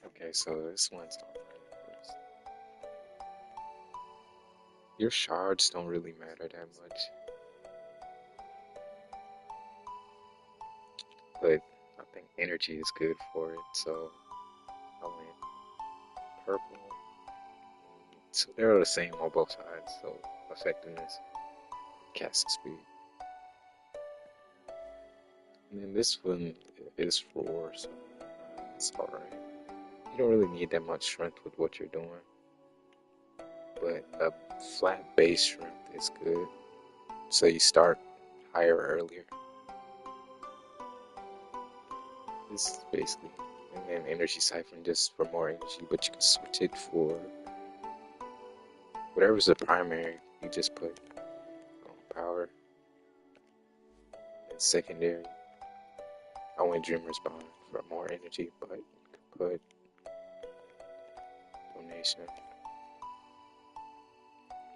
Okay, so this one's not first. Your shards don't really matter that much, but I think energy is good for it, so I went purple. So they're the same on both sides, so effectiveness, casting speed. And then this one is for, so it's alright. You don't really need that much strength with what you're doing, but a flat base strength is good. So you start higher earlier. This is basically, and then energy siphon just for more energy, but you can switch it for whatever's the primary. You just put power and secondary. I went Dreamer's Bond for more energy, but you could put donation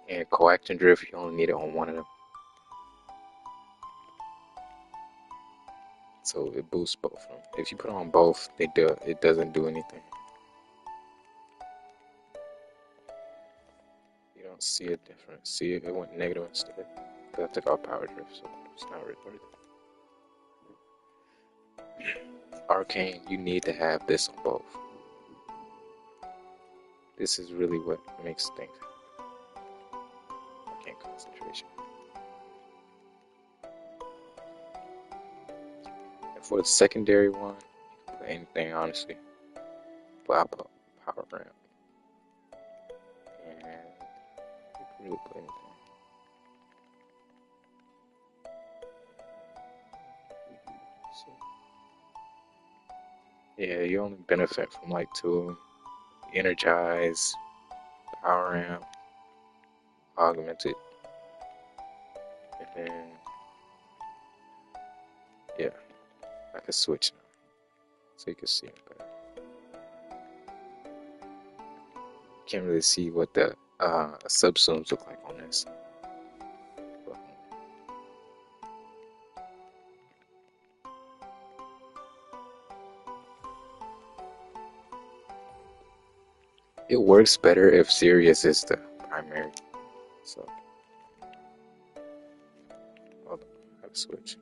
and coaction drift. You only need it on one of them, so it boosts both of them. If you put on both, it doesn't do anything. You don't see a difference. See, it went negative instead. Because I took out power drift, so it's not really worth it. Arcane, you need to have this on both. This is really what makes things happen. Arcane concentration. And for the secondary one, you can put anything honestly. But I'll put power ramp. And you can really put anything. So, yeah, you only benefit from like two of them. Energize, power ramp, augmented, and then yeah, I can switch now so you can see it better. Can't really see what the subsumes look like on this. But it works better if Sirius is the primary. So I'll have to switch.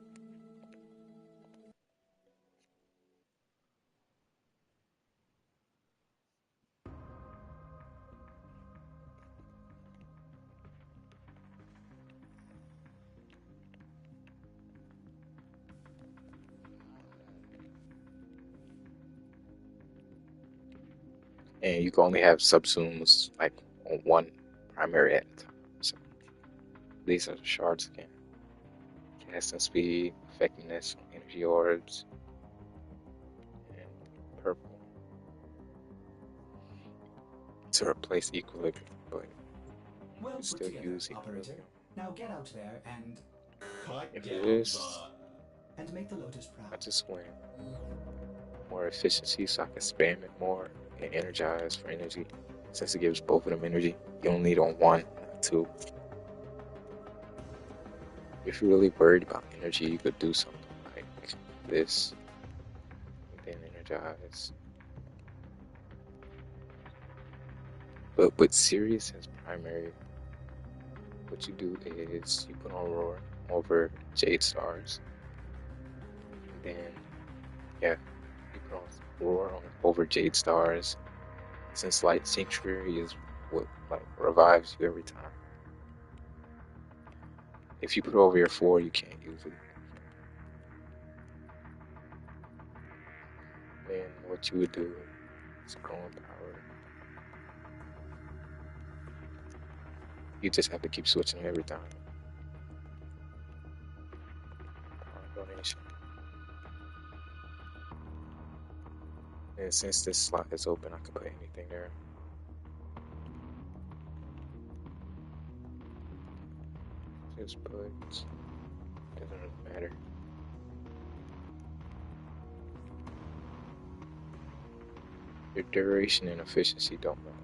And you can only have subsumes like on one primary at a time. So these are the shards again. Casting speed, effectiveness, energy orbs, and purple to replace equilibrium, but Well you put still together, use operator. equilibrium. Now get out there and And for get this, over and make the Lotus I proud. just went more efficiency so I can spam it more and energize for energy. Since it gives both of them energy, you only need on one, not two. If you're really worried about energy, you could do something like this, and then energize. But with Sirius as primary, what you do is you put on Roar over Jade Stars, and then yeah, you put on Roar over Jade Stars. Since Light Sanctuary is what like revives you every time. If you put over your 4, you can't use it. Then what you would do is growing power. You just have to keep switching every time. Power donation. And since this slot is open, I can put anything there. Just put, doesn't really matter. Your duration and efficiency don't matter.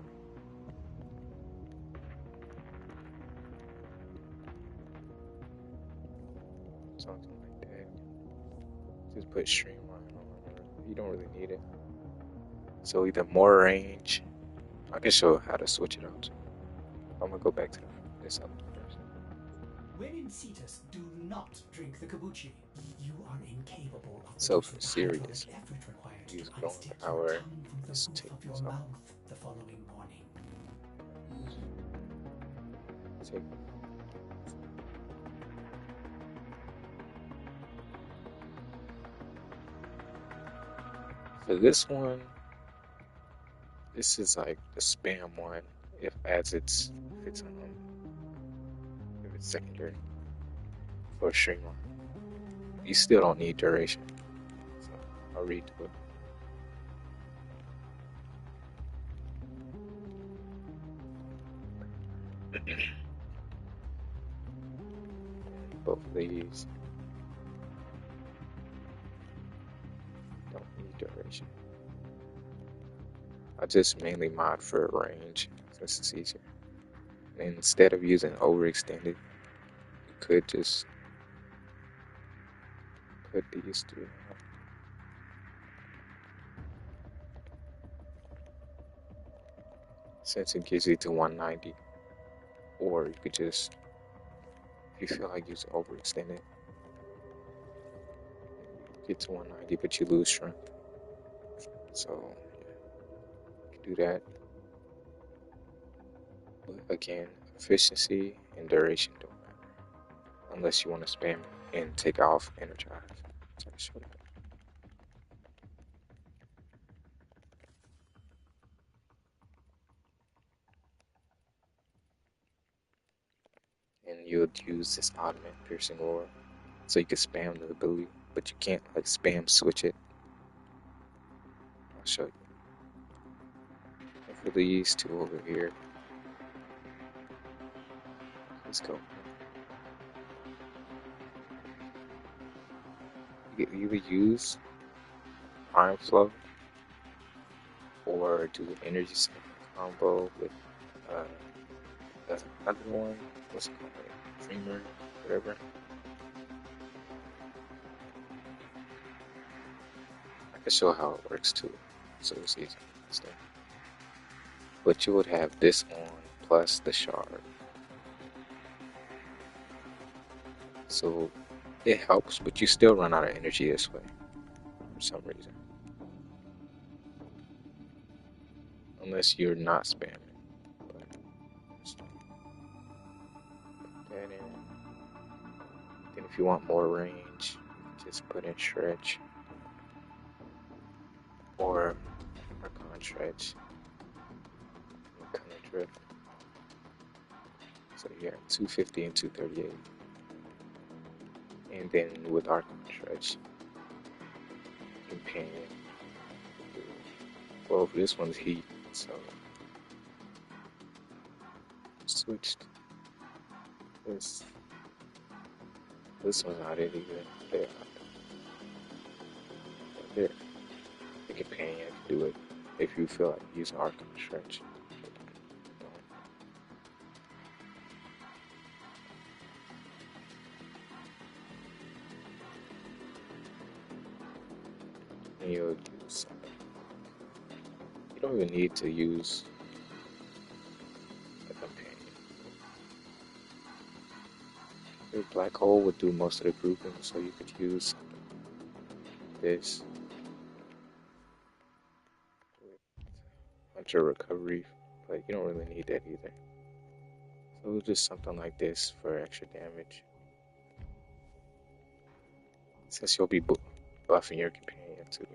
Something like that. Just put streamline on it. You don't really need it. So either more range. I can show how to switch it out too. I'm gonna go back to this other person. When in Cetus, do not drink the kombucha. You are incapable of So producing for the hydraulic serious, effort required use to glowing unstick your power. tongue from the Let's roof take of this your off. mouth the following morning. Take for this one, this is like the spam one. If as if it's secondary for a streamline, you still don't need duration. So I'll read to it. Both of these don't need duration. I just mainly mod for range since it's easier. And instead of using overextended, you could just put these two. Since it gives you to 190, or you could just, if you feel like using overextended, get to 190, but you lose strength. So you can do that. But again, efficiency and duration don't matter unless you want to spam it and take off energize. So I show that. And you would use this augment piercing roar, so you can spam the ability, but you can't like spam switch it. I'll show you. And for these two over here, let's go. You can either use Prime Flow or do an energy cycle combo with another one. What's it called? Dreamer, whatever. I can show how it works too, so it's easy to understand. But you would have this on plus the shard. So it helps, but you still run out of energy this way for some reason. Unless you're not spamming. But just put that in. Then if you want more range, just put in stretch or Archon stretch. Kind of drift. So yeah, 250 and 238. And then with Archon stretch, companion. Well, this one's heat, so switched. This this one's not it either. There, there. The companion can do it if you feel like using Archon stretch. And you'll use. You don't even need to use a companion. Your black hole would do most of the grouping, so you could use this with hunter recovery, but you don't really need that either. So just something like this for extra damage, since you'll be buffing your companion too.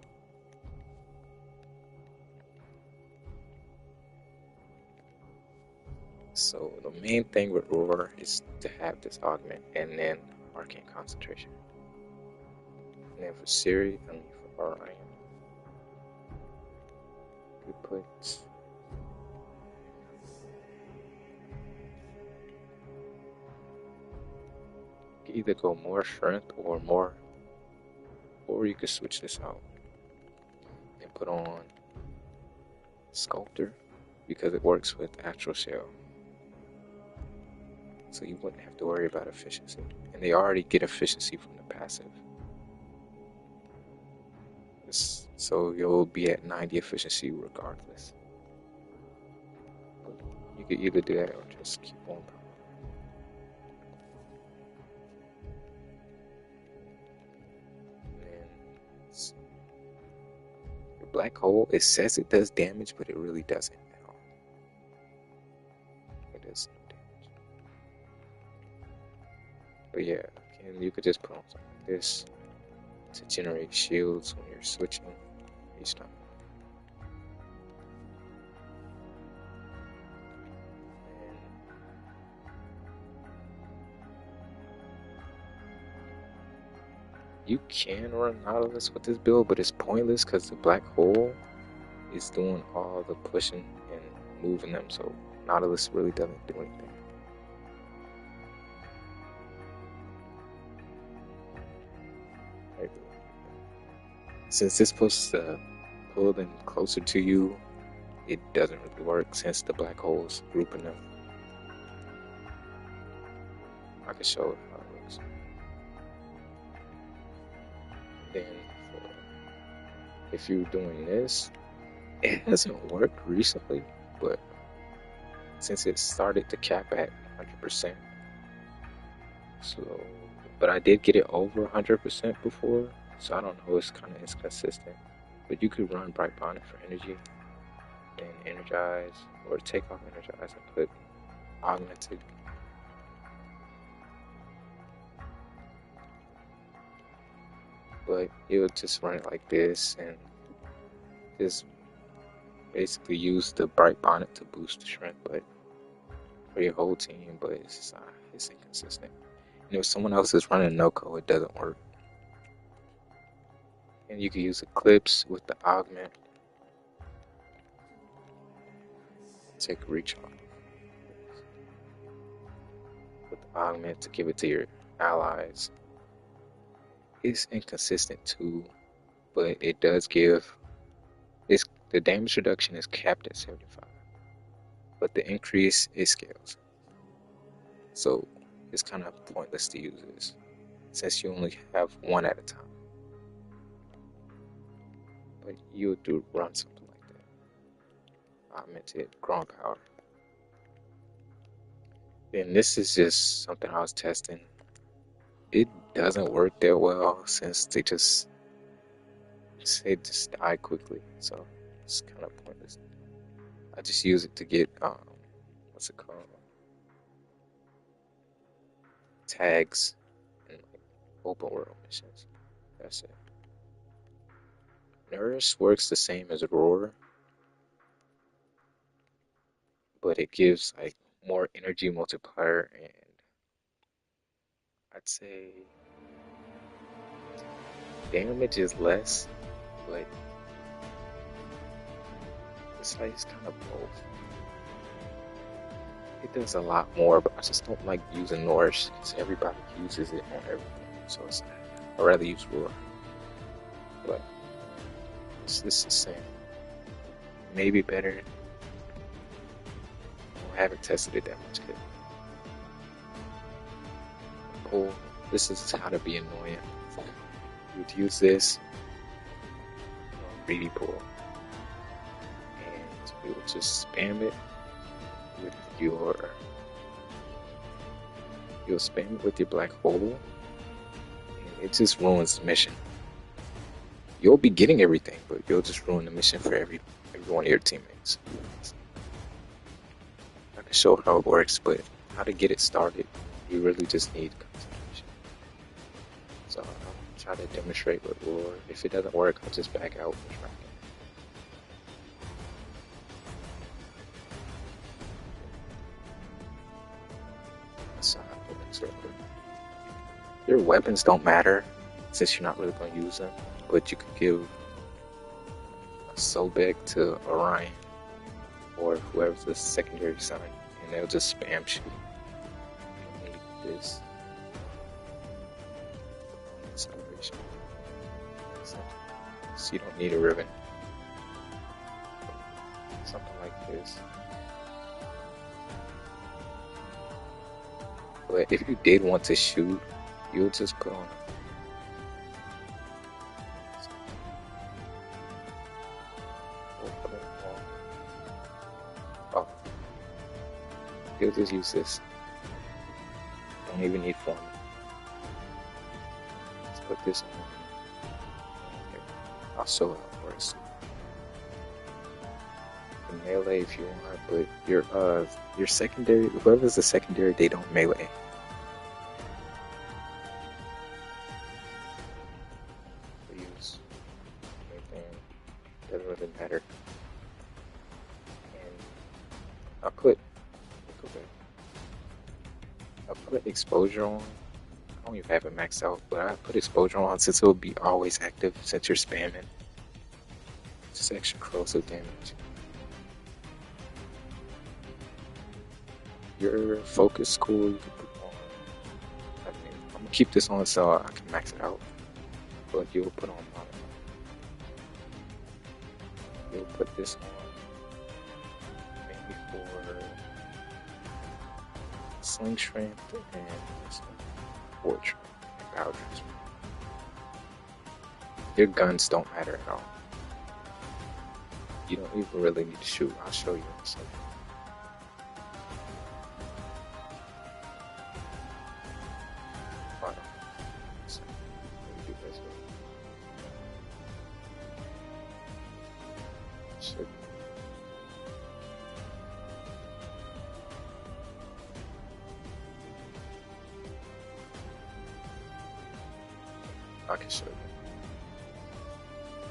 So the main thing with Roar is to have this augment and then arcane concentration. And then for Siri, I mean for Orion, you put you either go more strength or more, or you could switch this out and put on Sculptor because it works with actual shell. So you wouldn't have to worry about efficiency. And they already get efficiency from the passive. So you'll be at 90 efficiency regardless. You could either do that or just keep on. And your black hole, it says it does damage, but it really doesn't at all. It does no damage. But yeah, and you could just put on something like this to generate shields when you're switching each time. You can run Nautilus with this build, but it's pointless because the black hole is doing all the pushing and moving them, so Nautilus really doesn't do anything. Since it's supposed to pull them closer to you, it doesn't really work since the black hole's grouping them. I can show it how it works. Then if you're doing this, it hasn't worked recently, but since it started to cap at 100%, but I did get it over 100% before, so I don't know, it's kind of inconsistent. But you could run Bright Bonnet for energy, then energize, or take off energize and put augmented. But you'll just run it like this and just basically use the Bright Bonnet to boost the strength, but for your whole team, but it's inconsistent. And if someone else is running no-co, it doesn't work. And you can use Eclipse with the augment. Take a reach off with the augment to give it to your allies. It's inconsistent too, but it does give. The damage reduction is capped at 75, but the increase it scales. So it's kind of pointless to use this since you only have one at a time. But you do run something like that. Augmented ground power. Then this is just something I was testing. It doesn't work that well since they just die quickly, so it's kind of pointless. I just use it to get what's it called? Tags and like open world missions. That's it. Nourish works the same as Roar, but it gives like more energy multiplier, and I'd say damage is less, but it's like it's kind of both. It does a lot more, but I just don't like using Nourish because everybody uses it on everything. So I'd rather use Roar. But it's the same. Maybe better. I haven't tested it that much yet. Pull. This is how to be annoying. You would use this greedy pull, and you will just spam it with you'll spam it with your black hole, and it just ruins the mission. You'll be getting everything, but you'll just ruin the mission for every one of your teammates. I can show how it works, but how to get it started, you really just need concentration. So I'll try to demonstrate with Roar. If it doesn't work, I'll just back out and try again. So I'll do this real quick. Your weapons don't matter since you're not really going to use them, but you could give a Sobek to Orion or whoever's the secondary sign, and they'll just spam shoot. This acceleration, so you don't need a ribbon. like this. But if you did want to shoot, you'll just put on. Oh, you'll just use this. Don't even need form. Let's put this on. Here. I'll show how it works. The melee if you want, but your secondary, whoever's the secondary, they don't melee. Use anything, doesn't really matter. And I put exposure on. I don't even have it maxed out, but I put exposure on since it will be always active since you're spamming. Just extra corrosive damage. Your focus cool you can put on. I mean, I'm gonna keep this on so I can max it out. But you'll put on mine. You'll put this on maybe for sling strength and fortune and boundaries. Your guns don't matter at all. You don't even really need to shoot. I'll show you in a second. Should I can show you.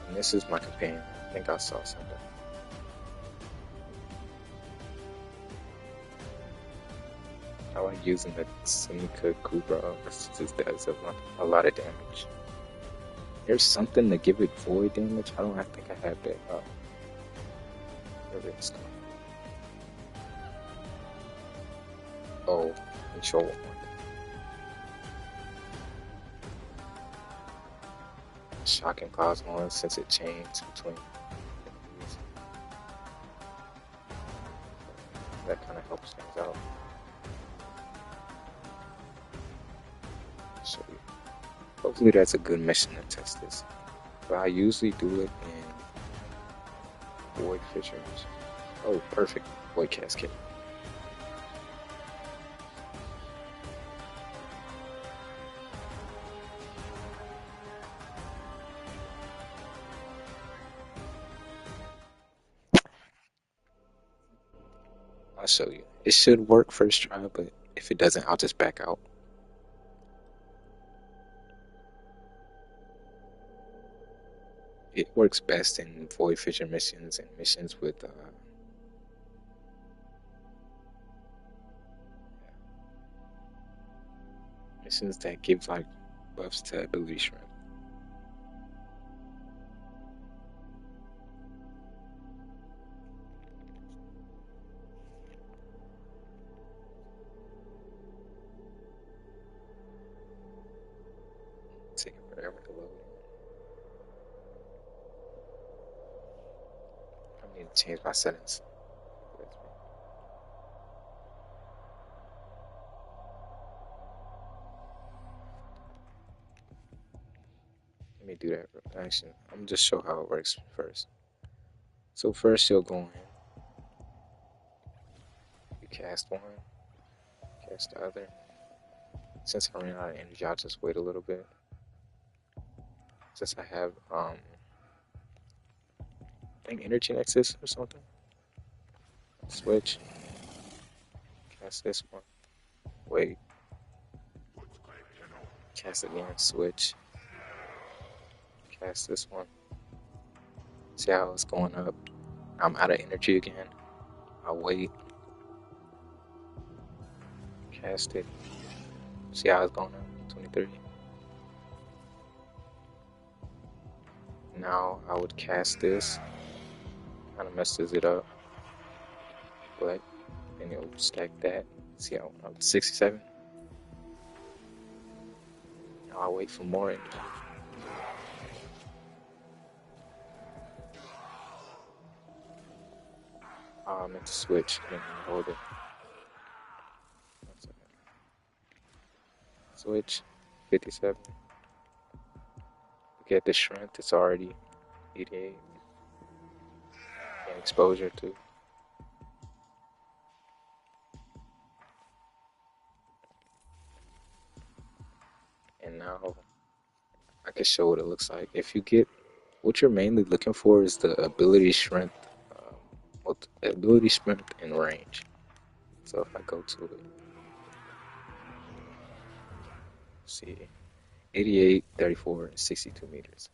And this is my companion. I think I saw something. I like using the Seneca Kubra because it does a lot of damage. There's something to give it void damage. I don't think I have that. Where it's going. Oh, let me show one. Shocking Cosmo since it changed between these. That kind of helps things out. Show you. Hopefully that's a good mission to test this. But I usually do it in Void Fissures. Oh, perfect. Void Cascade. I'll show you. It should work first try, but if it doesn't, I'll just back out. It works best in Void Fissure missions and missions with missions that give like buffs to ability shrimp. Take forever to load. I need to change my settings. Let me do that. Actually, I'm gonna just show how it works first. So first you'll go in, you cast one, cast the other. Since I ran out of energy, I'll just wait a little bit. Since I have I think energy nexus or something. Switch. Cast this one. Wait. Cast again. Switch. Cast this one. See how it's going up. I'm out of energy again. I'll wait. Cast it. See how it's going up. 23. Now I would cast this. Kind of messes it up. But then it'll stack that. See how I'm 67. Now I'll wait for more energy. I meant to switch. I didn't mean to hold it. 1 second. Switch. 57. Look at the strength. It's already 88. And exposure too. And now I can show what it looks like. If you get what you're mainly looking for is the ability strength, ability strength and range. So if I go to it, see, 88, 34, and 62 meters.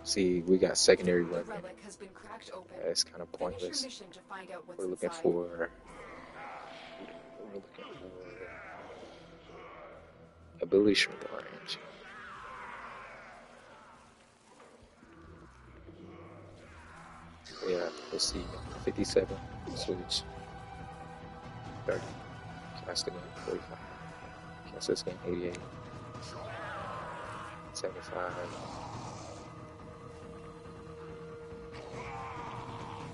See, we got secondary The weapon. relic has been cracked open. That's kind of Finish your pointless. mission to find out what's We're looking inside. for ability strength and range. Yeah, let's see, 57, switch, 30, cast again, 45, cast this again, 88, 75,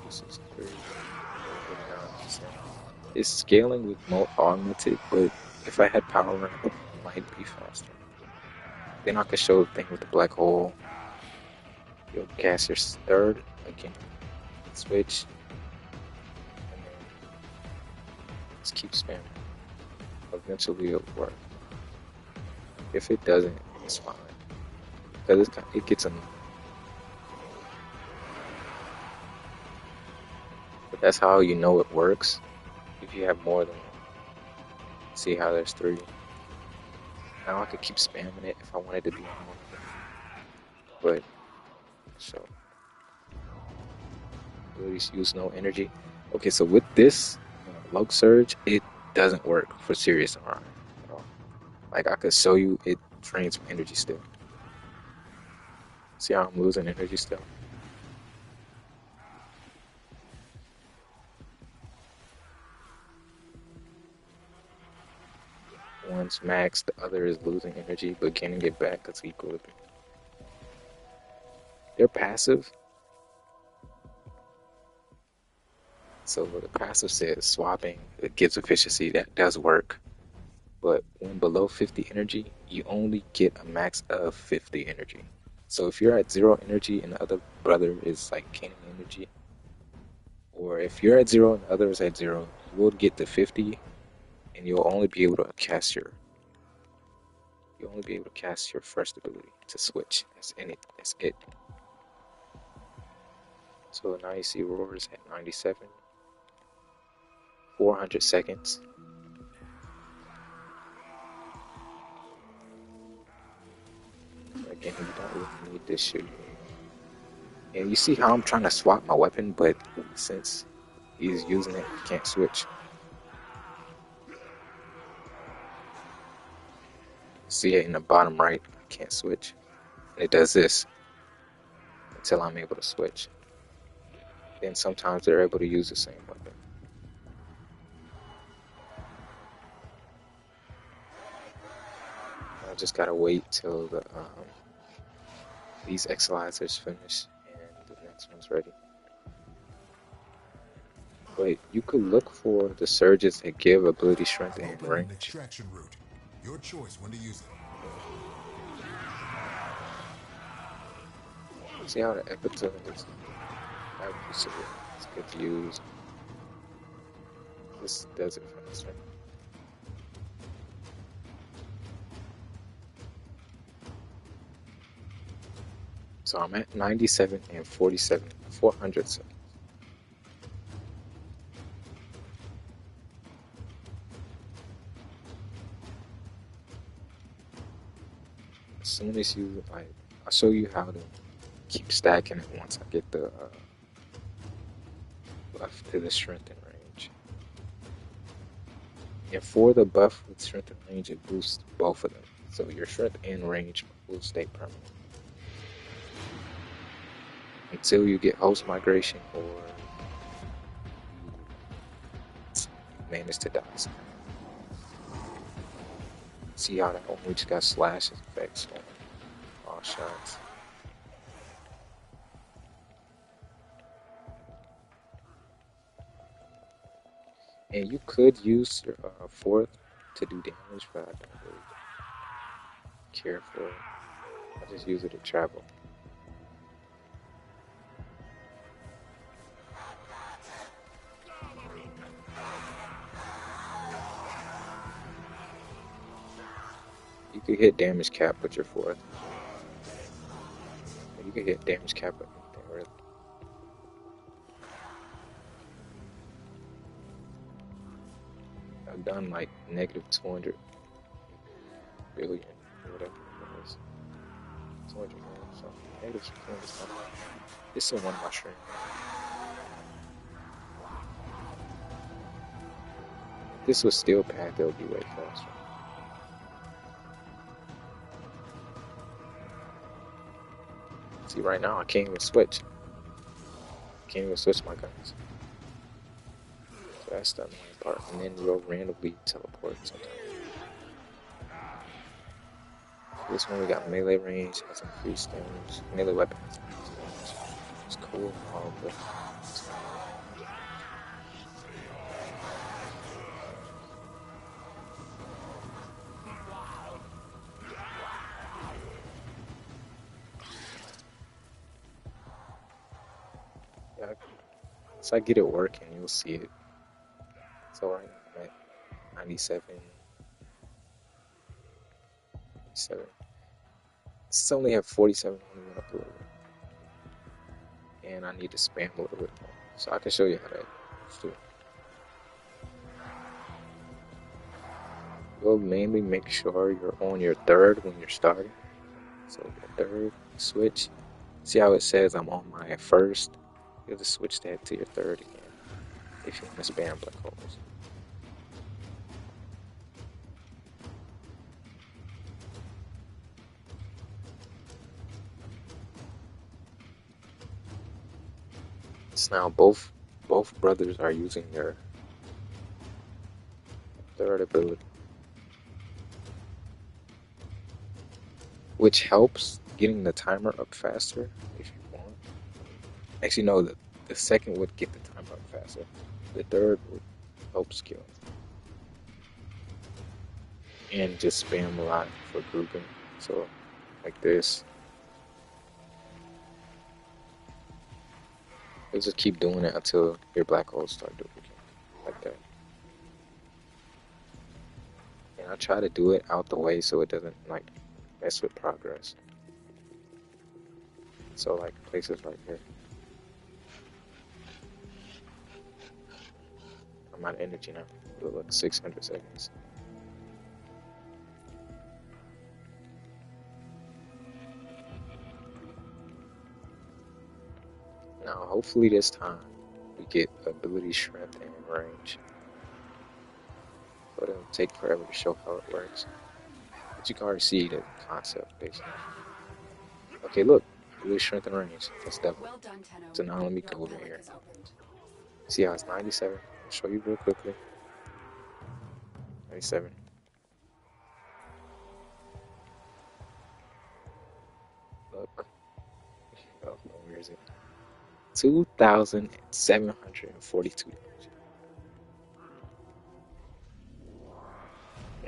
63, 49%. It's scaling with more augmented, but if I had power ramp, it might be faster. Then I could show the thing with the black hole. You'll cast your third again, switch, and then just keep spamming. Eventually it'll work. If it doesn't, it's fine. Because it gets annoying. But that's how you know it works. If you have more than one. See how there's 3. Now I could keep spamming it if I wanted to be on one of them. But, so. Abilities use no energy. Okay, so with this Log Surge, it doesn't work for serious MRI at all. Like, I could show you it drains energy still. See how I'm losing energy still? One's max, the other is losing energy, but gaining it back because equilibrium. They're passive. So the passive says swapping, it gives efficiency, that does work. But when below 50 energy, you only get a max of 50 energy. So if you're at 0 energy and the other brother is like gaining energy, or if you're at 0 and the other is at 0, you will get to 50 and you'll only be able to cast your first ability to switch. That's it. So now you see Roars at 97, 400 seconds. Again, you don't really need this shit. And you see how I'm trying to swap my weapon, but since he's using it, he can't switch. See it in the bottom right, I can't switch. And it does this until I'm able to switch. Then sometimes they're able to use the same weapon. I just gotta wait till these exilizers finish and the next one's ready. But you could look for the surges that give ability strength and range. Extraction route. Your choice when to use it. See how the epitome is? It's good to use. This does it for this one. So I'm at 97 and 47, 400 seconds. As soon as you, I'll show you how to keep stacking it once I get the buff to the strength and range. And for the buff with strength and range, it boosts both of them. So your strength and range will stay permanent until you get host migration or you manage to die. See how that one we just got slashes effects on all shots. And you could use your fourth to do damage, but I don't really care for it. I just use it to travel. You could hit damage cap with your fourth. You could hit damage cap with anything, really. I've done like negative 200 billion or whatever it was. 200 million, so negative 200 something. It's in one of my streams. If this was steel path, it would be way faster. See, right now I can't even switch. Can't even switch my guns. So that's the annoying part. And then you'll randomly teleport sometimes. This one we got melee range, has increased damage. Melee weapon has increased damage. It's cool and all, but yeah, once I get it working, you'll see it. So right now I'm at 97. 97. It's only have 47 when we went up a little bit. And I need to spam a little bit more. So I can show you how to do it. You'll mainly make sure you're on your third when you're starting. So your third, switch. See how it says I'm on my first? You'll just switch that to your third again if you want to spam black holes. So now both brothers are using their third ability, which helps getting the timer up faster if you want. Actually, no, the second would get the timer up faster. The third would help skill. And just spam a lot for grouping. So, like this. You'll just keep doing it until your black holes start duplicating. Like that. And I try to do it out the way so it doesn't, like, mess with progress. So, like, places right here. I'm out of energy now. Look, 600 seconds. Now, hopefully this time we get ability, strength, and range. But it'll take forever to show how it works. But you can already see the concept, basically. Okay, look. Ability, strength, and range. That's double. Well done, Tenno. So now let me go Your over pellet here. is opened. See how it's 97? I'll show you real quickly. 97. Look. Oh, where is it? 2,742 damage.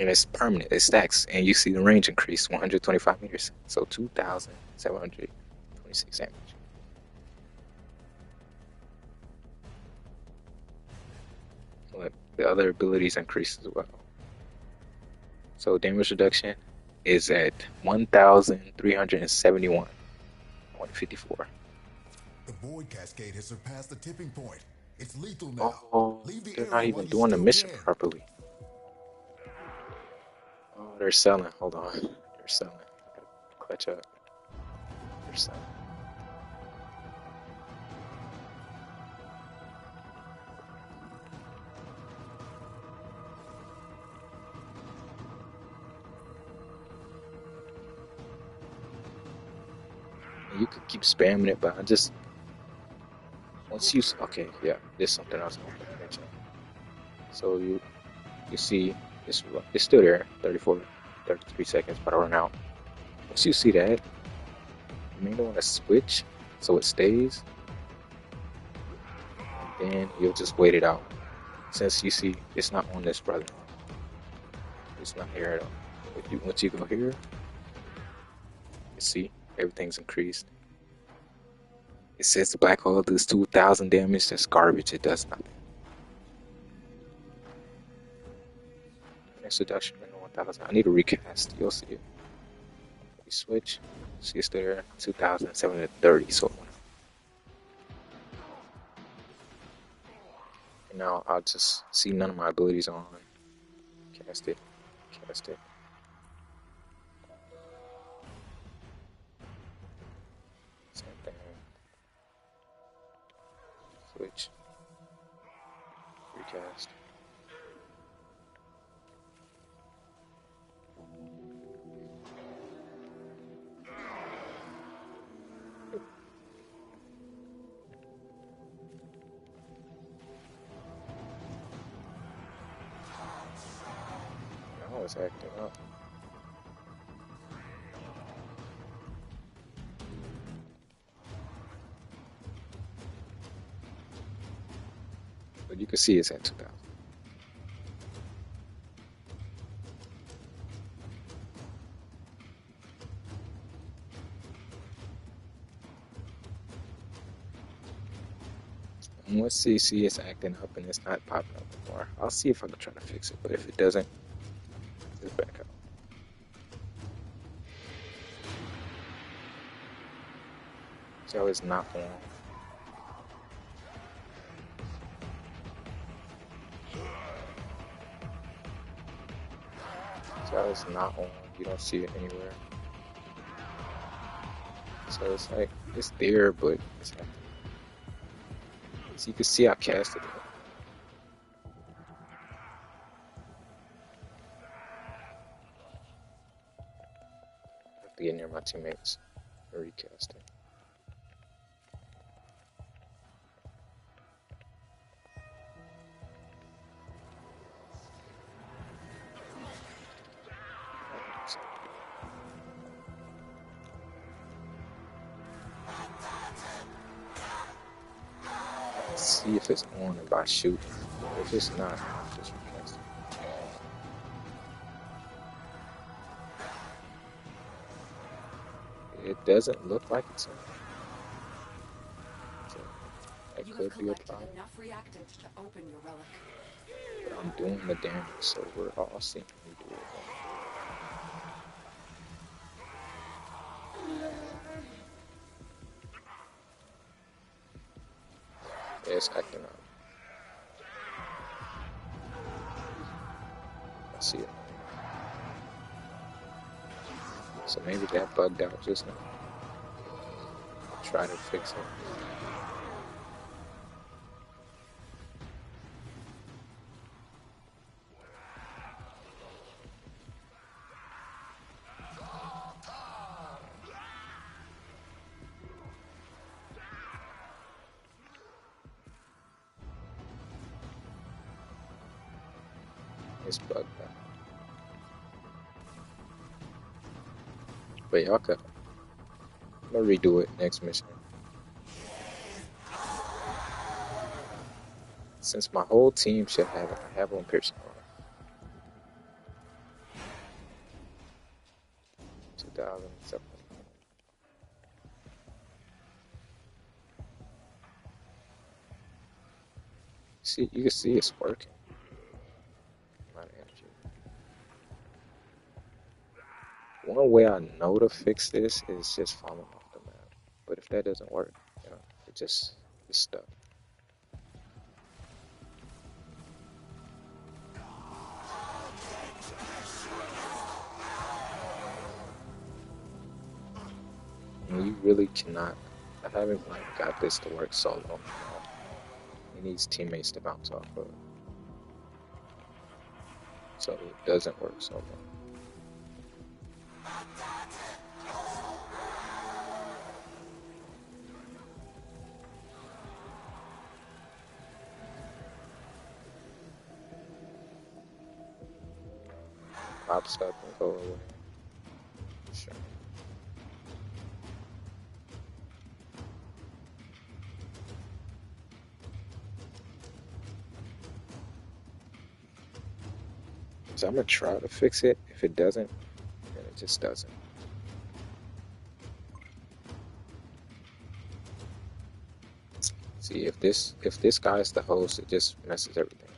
And it's permanent. It stacks. And you see the range increase 125 meters. So 2,726 damage. But the other abilities increase as well. So damage reduction is at 1,371. 154. The void cascade has surpassed the tipping point. It's lethal now. Oh, Leave the they're area not while even you doing the still mission can. properly. Oh, they're selling. Hold on. They're selling. I gotta clutch up. They're selling. You could keep spamming it, but I just once you okay, yeah, there's something else I want to mention. So you see it's still there, 34, 33 seconds, but I run out. Once you see that, you may want to switch so it stays, and then you'll just wait it out. since you see it's not on this brother, it's not here at all. Once you go here, you see everything's increased. It says the black hole does 2,000 damage. That's garbage. It does nothing. Introduction in 1,000. I need to recast. You'll see it. We switch. See it's there. 2,730. So and now I'll just see none of my abilities on. Cast it. Cast it. Same thing. Switch. Recast. Now it's acting up. But you can see it's at 2,000. And once you see it's acting up and it's not popping up anymore, I'll see if I can try to fix it. But if it doesn't, it's back up. So it's not on. So it's not on. You don't see it anywhere. So it's like it's there, but it's not. So you can see I casted it. I have to get near my teammates and recast it. See if it's on by shooting. If it's not, I'll just recast it. It doesn't look like it's on. So that could be a problem. Enough reactants to open your relic. But I'm doing the damage, so we're all seeing me do it. Yeah, it's acting up. I see it. So maybe that bugged out just now. Try to fix it. It's bugged out. But y'all could. I'm gonna redo it next mission. Since my whole team should have it, I have one person on. 2,007. See, you can see it's working. Amount of energy. One way I know to fix this is just falling off the map. But if that doesn't work, you know, it's stuck. And you really cannot. I haven't got this to work solo. It needs teammates to bounce off of. So it doesn't work solo. Pop stuff and go away. Sure. So I'm gonna try to fix it. If it doesn't, then it just doesn't. See, if this guy is the host, it just messes everything up.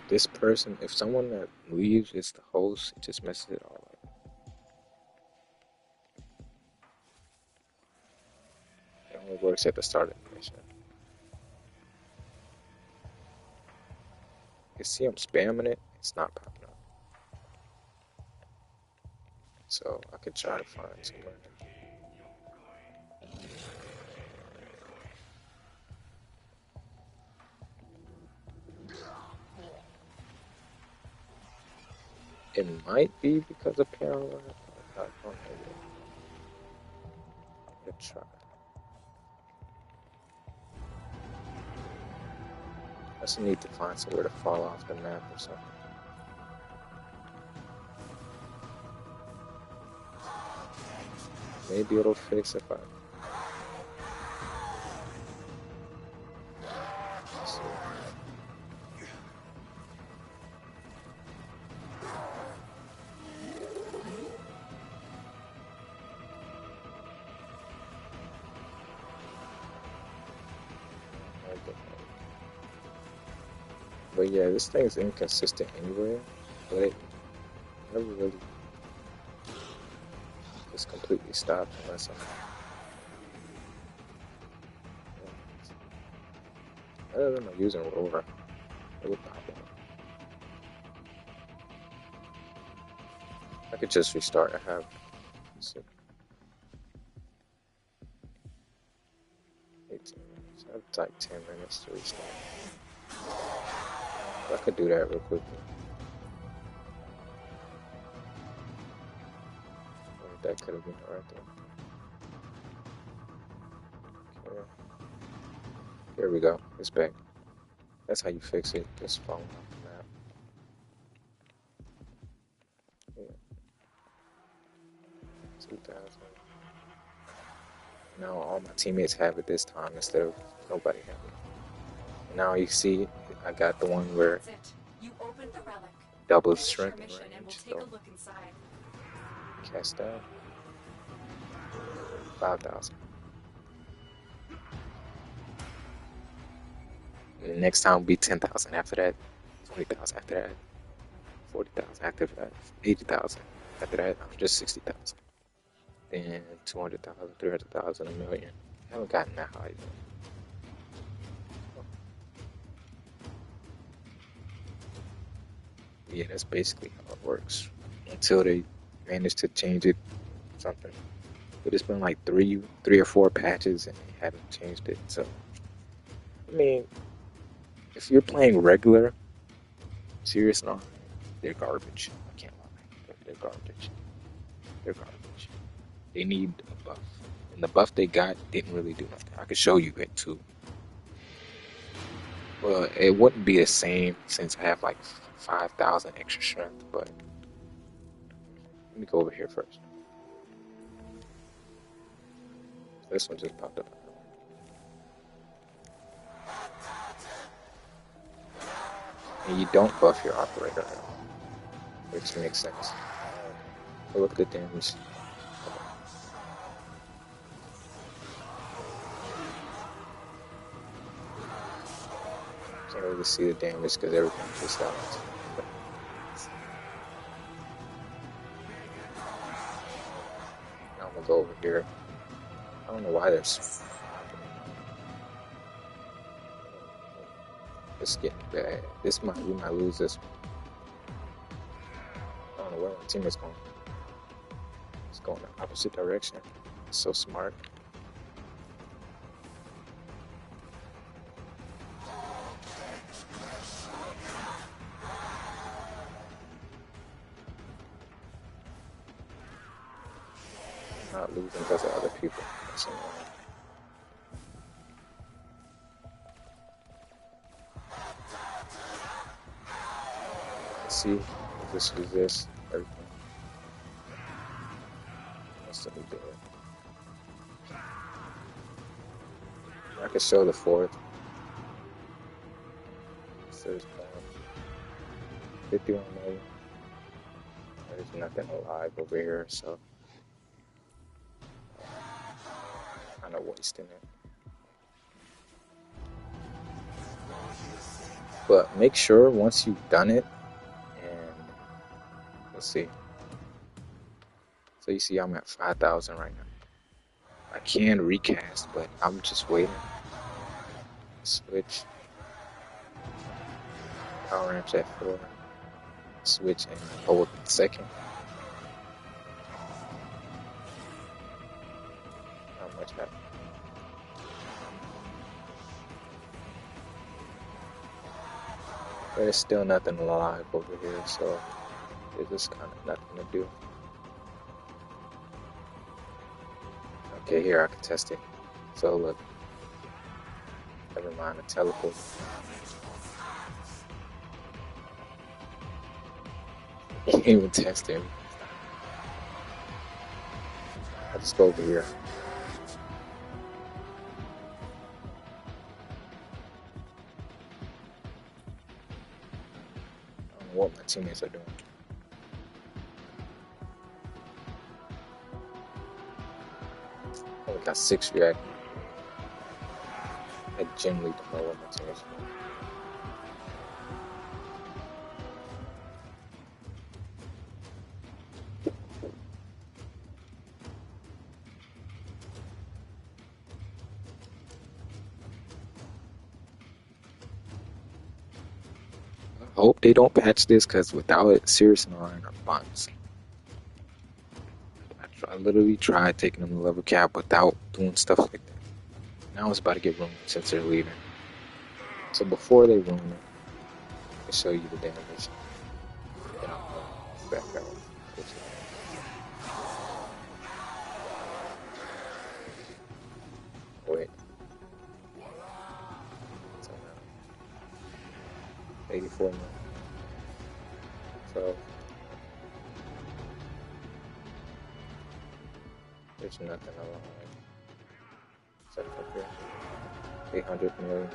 If someone that leaves is the host, it just messes it all up. It only works at the start of the mission. You see I'm spamming it, it's not popping up. So I could try to find somewhere. It might be because of parallel. I don't know yet. Let's try. I just need to find somewhere to fall off the map or something. Maybe it'll fix if I. Let's see. But yeah, this thing's inconsistent anyway. But it never really just completely stops unless I'm. Other than using rover, it would pop up. I could just restart. I have. Let's see. 18 minutes. I have like 10 minutes to restart. I could do that real quickly. That could have been right there. Okay. Here we go. It's back. That's how you fix it. Just falling off the map. Yeah. 2000. Now all my teammates have it this time instead of nobody having it. Now you see, I got the one where That's it. You opened the relic. double Finish strength your and mission and we'll range. take So a look inside. cast down 5,000. And the next time will be 10,000. After that, 20,000. After that, 40,000. After that, 80,000. After that, just 60,000. Then 200,000, 300,000, a million. I haven't gotten that high yet. Yeah, that's basically how it works. Until they manage to change it, something. But it's been like three or four patches, and they haven't changed it. So, I mean, if you're playing regular, serious on, they're garbage. I can't lie, they're garbage. They're garbage. They need a buff, and the buff they got didn't really do nothing. I could show you it too. Well, it wouldn't be the same since I have like 5,000 extra strength, but let me go over here first. This one just popped up. And you don't buff your operator, which makes sense. But look at the damage. Can't really see the damage because everything just out. Now I'm gonna go over here. I don't know why there's. It's getting bad. We might lose this one. I don't know where my team is going. It's going the opposite direction. It's so smart. Not losing because of other people. That's annoying. See, this is this, everything. That's what we did. I could show the fourth. there's more. 51 million. There's nothing alive over here, so kind of wasting it. But make sure once you've done it, and let's see. So you see I'm at 5,000 right now. I can recast, but I'm just waiting. Switch. Power amps at 4. Switch and hold second. Not much happened. There's still nothing alive over here, so there's just kind of nothing to do. Okay, here I can test it. So look, never mind the teleport. Can't even test it. I'll just go over here. I don't know what my teammates are doing. I only got 6 reactors. I genuinely don't know what my teammates are doing. I hope they don't patch this, because without it, Sirius and Orion are buns. I literally tried taking them to level cap without doing stuff like that. Now it's about to get ruined since they're leaving. So before they ruin it, I'll show you the damage. Back out. Wait. 84 million. So there's nothing alive. Except up here. 800 million.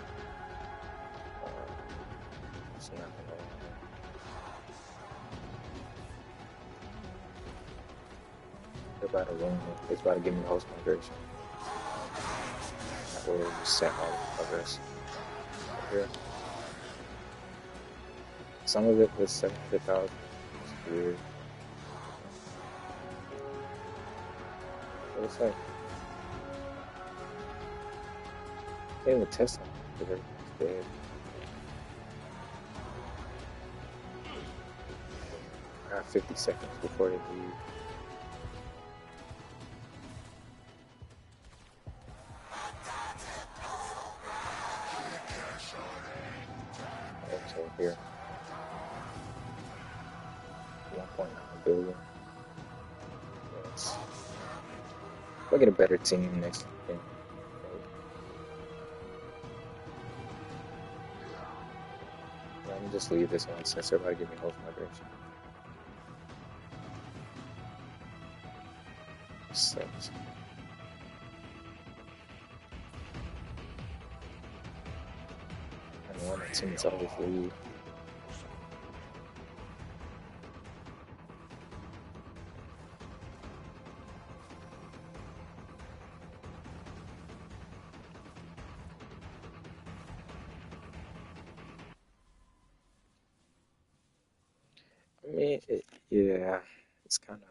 There's nothing alive. They're about to ruin it. It's about to give me host migration. That will reset all the progress. Up here. Some of it was 700,000. It's weird. What is that? Can't even test them because they're dead. I got 50 seconds before they leave. Also here. 1.9 billion. Yes. We'll get a better team next game. Let me just leave this one since they're about to give me host migration. Sucks. I mean, one of the teams always leave. I mean, yeah, it's kind of,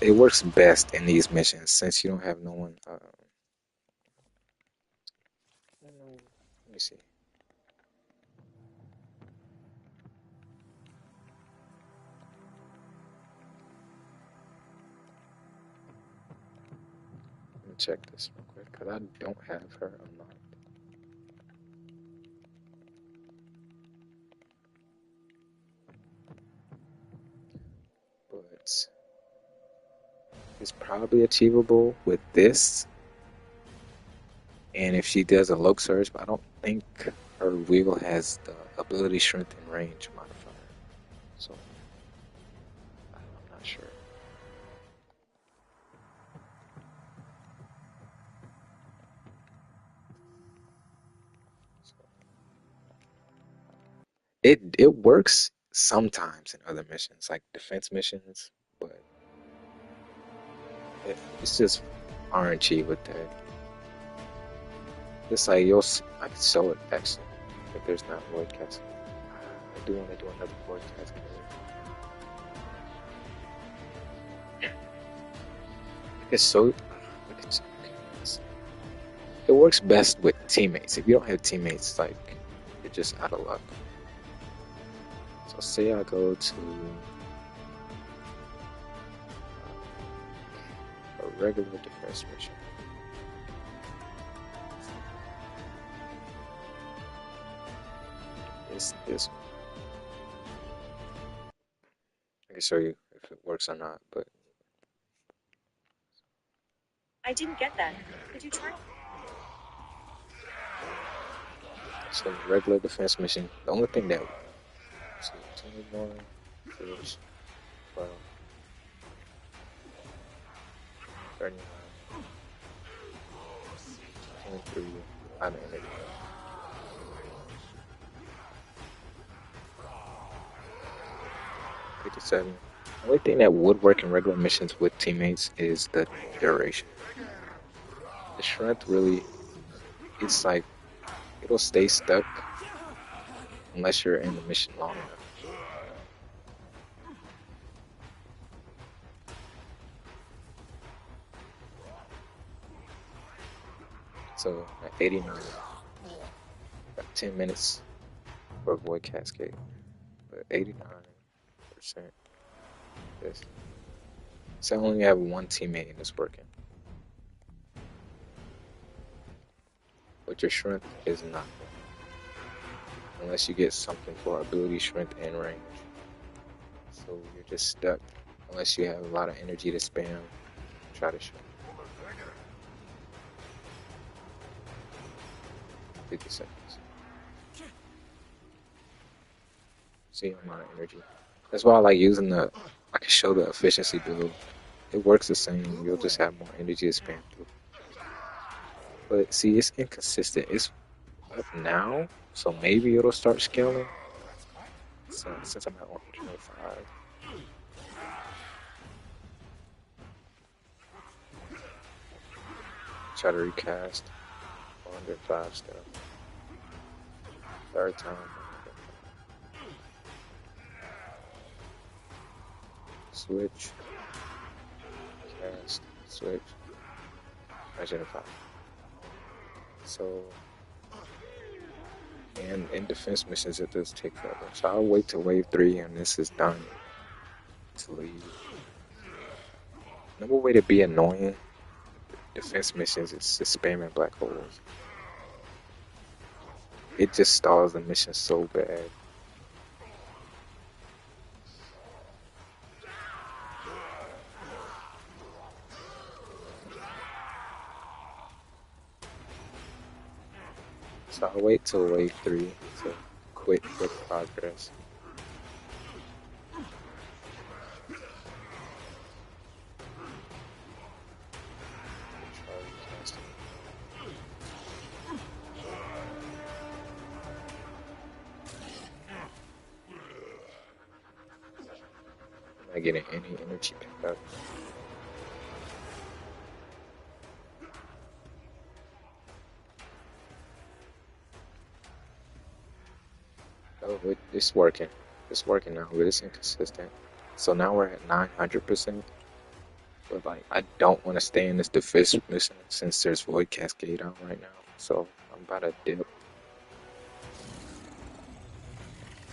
it works best in these missions since you don't have no one. I don't know. Let me see. Let me check this real quick because I don't have her unlocked. But it's probably achievable with this. And if she does a Loke Surge, but I don't think her wheel has the ability, strength, and range modifier. So I'm not sure. It works sometimes in other missions, like defense missions, but it's just RNG with that. It's like I can show it actually, if there's not void cascade. I do want to do another void cascade. I can show. I can show okay, it works best with teammates. If you don't have teammates, like you're just out of luck. So say I go to a regular defense mission. It's this one. I can show you if it works or not, but I didn't get that. Could you try? so regular defense mission. The only thing that so 21, 12, 39, 23, I'm in it. 57. The only thing that would work in regular missions with teammates is the duration. The strength really, it's like, it'll stay stuck unless you're in the mission long enough. So at 89, got 10 minutes for Void Cascade, but 89%. This. So I only have one teammate and it's working. But your strength is nothing. Unless you get something for ability, strength, and range. So you're just stuck. Unless you have a lot of energy to spam, try to shoot. 50 seconds. See amount of energy. That's why I like using I can show the efficiency build. It works the same. You'll just have more energy to spam through. But see, it's inconsistent. It's up now, so maybe it'll start scaling. So since I'm at 125. Try to recast 105 stuff. Third time. Switch. Cast. Switch. 105. So, and in defense missions, it does take forever. So I'll wait till wave 3 and this is done to leave. Another way to be annoying defense missions is just spamming black holes. It just stalls the mission so bad. So I'll wait till wave 3 to quit quick progress. I'm not getting any energy pickup. Oh, it's working. It's working now, but it's inconsistent. So now we're at 900%. But like, I don't want to stay in this defense mission since there's Void Cascade on right now. So I'm about to dip.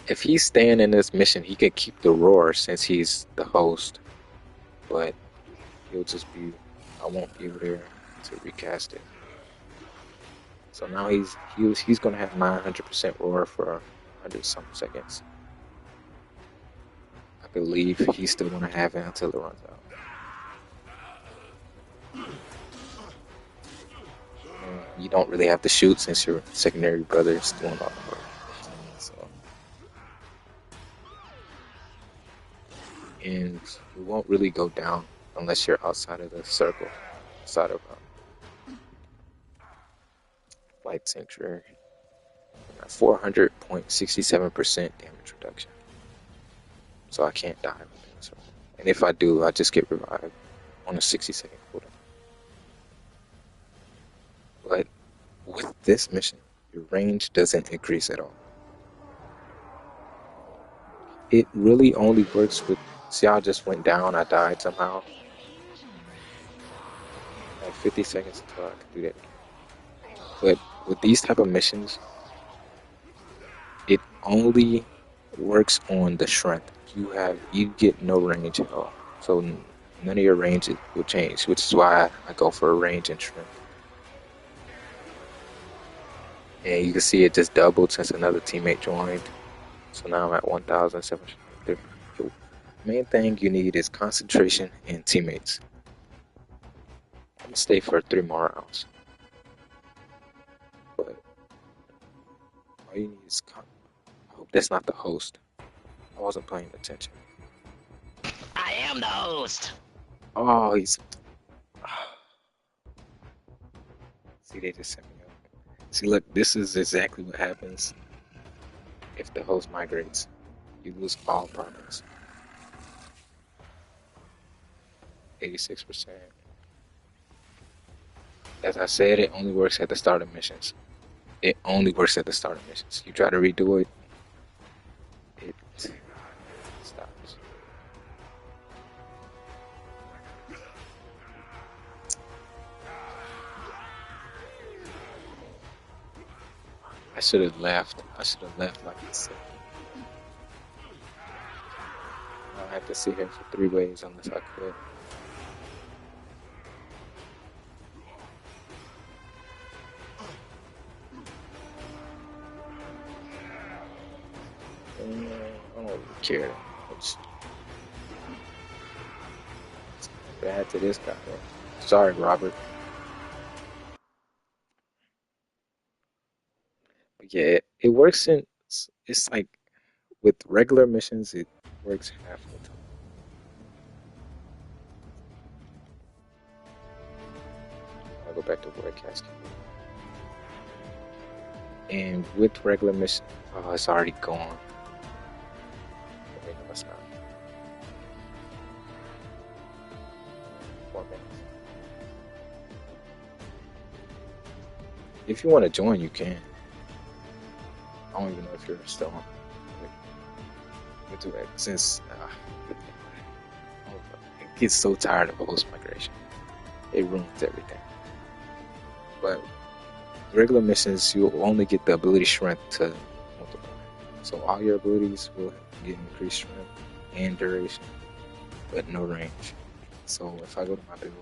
If he's staying in this mission, he can keep the roar since he's the host. But he'll just be, I won't be there to recast it. So now he's gonna have 900% roar for 100 some seconds. I believe he's still gonna have it until it runs out. And you don't really have to shoot since your secondary brother is doing all the work. So, and you won't really go down unless you're outside of the circle, outside of Light Sanctuary. 400.67% damage reduction. So I can't die with this. And if I do, I just get revived on a 60-second cooldown. But with this mission, your range doesn't increase at all. It really only works with... See how I just went down? I died somehow. Like 50 seconds until I can do that again. But with these type of missions, it only works on the strength. You get no range at all. So none of your range will change, which is why I go for a range and strength. And you can see it just doubled since another teammate joined. So now I'm at 1,730. The main thing you need is concentration and teammates. I'm gonna stay for 3 more rounds. But all you need is I hope that's not the host. I wasn't paying attention. I am the host. Oh, he's... See, they just set me up. See, look, this is exactly what happens if the host migrates. You lose all progress. 86%. As I said, it only works at the start of missions. It only works at the start of missions. You try to redo it, it stops. I should have left. I should have left like I said. I have to sit here for 3 ways unless I quit. I don't really care that much. It's bad to this guy. Sorry, Robert. But yeah, it works in... It's like with regular missions, it works half the time. I'll go back to Warframe. And with regular mission, oh, it's already gone. Wait, no, it's not. 4 minutes. If you want to join, you can. I don't even know if you're still on. We'll do it since it gets so tired of host migration. It ruins everything. But regular missions, you'll only get the ability strength to multiply. So all your abilities will get increased strength and duration, but no range. So if I go to my build,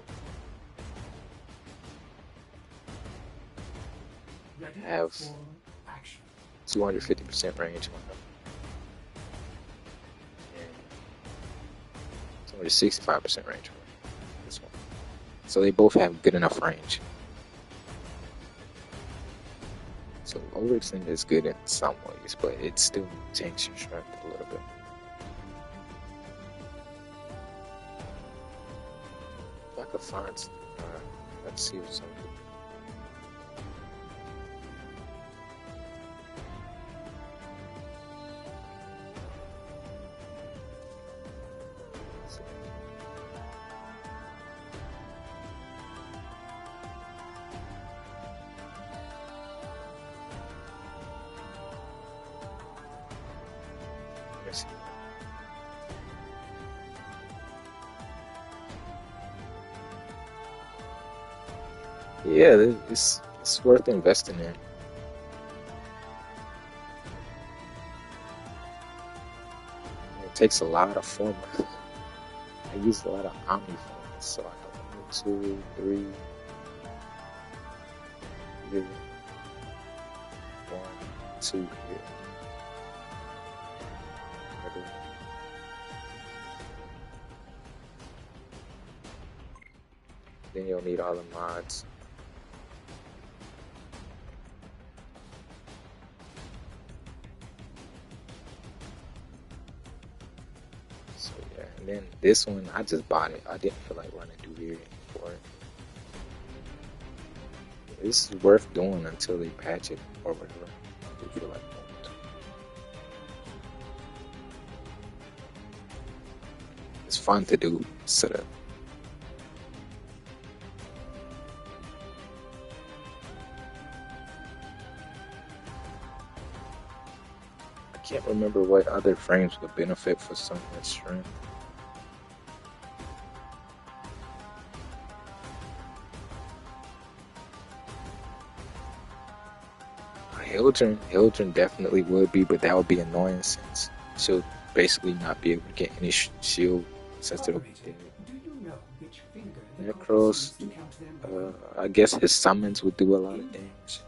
I have 250% range on them. And 265% range on this one. So they both have good enough range. So overextend is good in some ways, but it still tanks your strength a little bit. If I could find some, let's see what's something. Yeah, it's worth investing in. It takes a lot of formula. I use a lot of omni formulas, so I have 1, 2, 3, here, 1, 2 here. Then you'll need all the mods. So yeah, and then this one, I just bought it. I didn't feel like running through here for it. This is worth doing until they patch it or whatever. I feel like fun to do setup. I can't remember what other frames would benefit for some of that strength. Hildren definitely would be, but that would be annoying since she'll basically not be able to get any shield since it'll be Operator, dead. do you know which finger the goblins Necros, use to count their money? I guess his summons would do a lot of damage.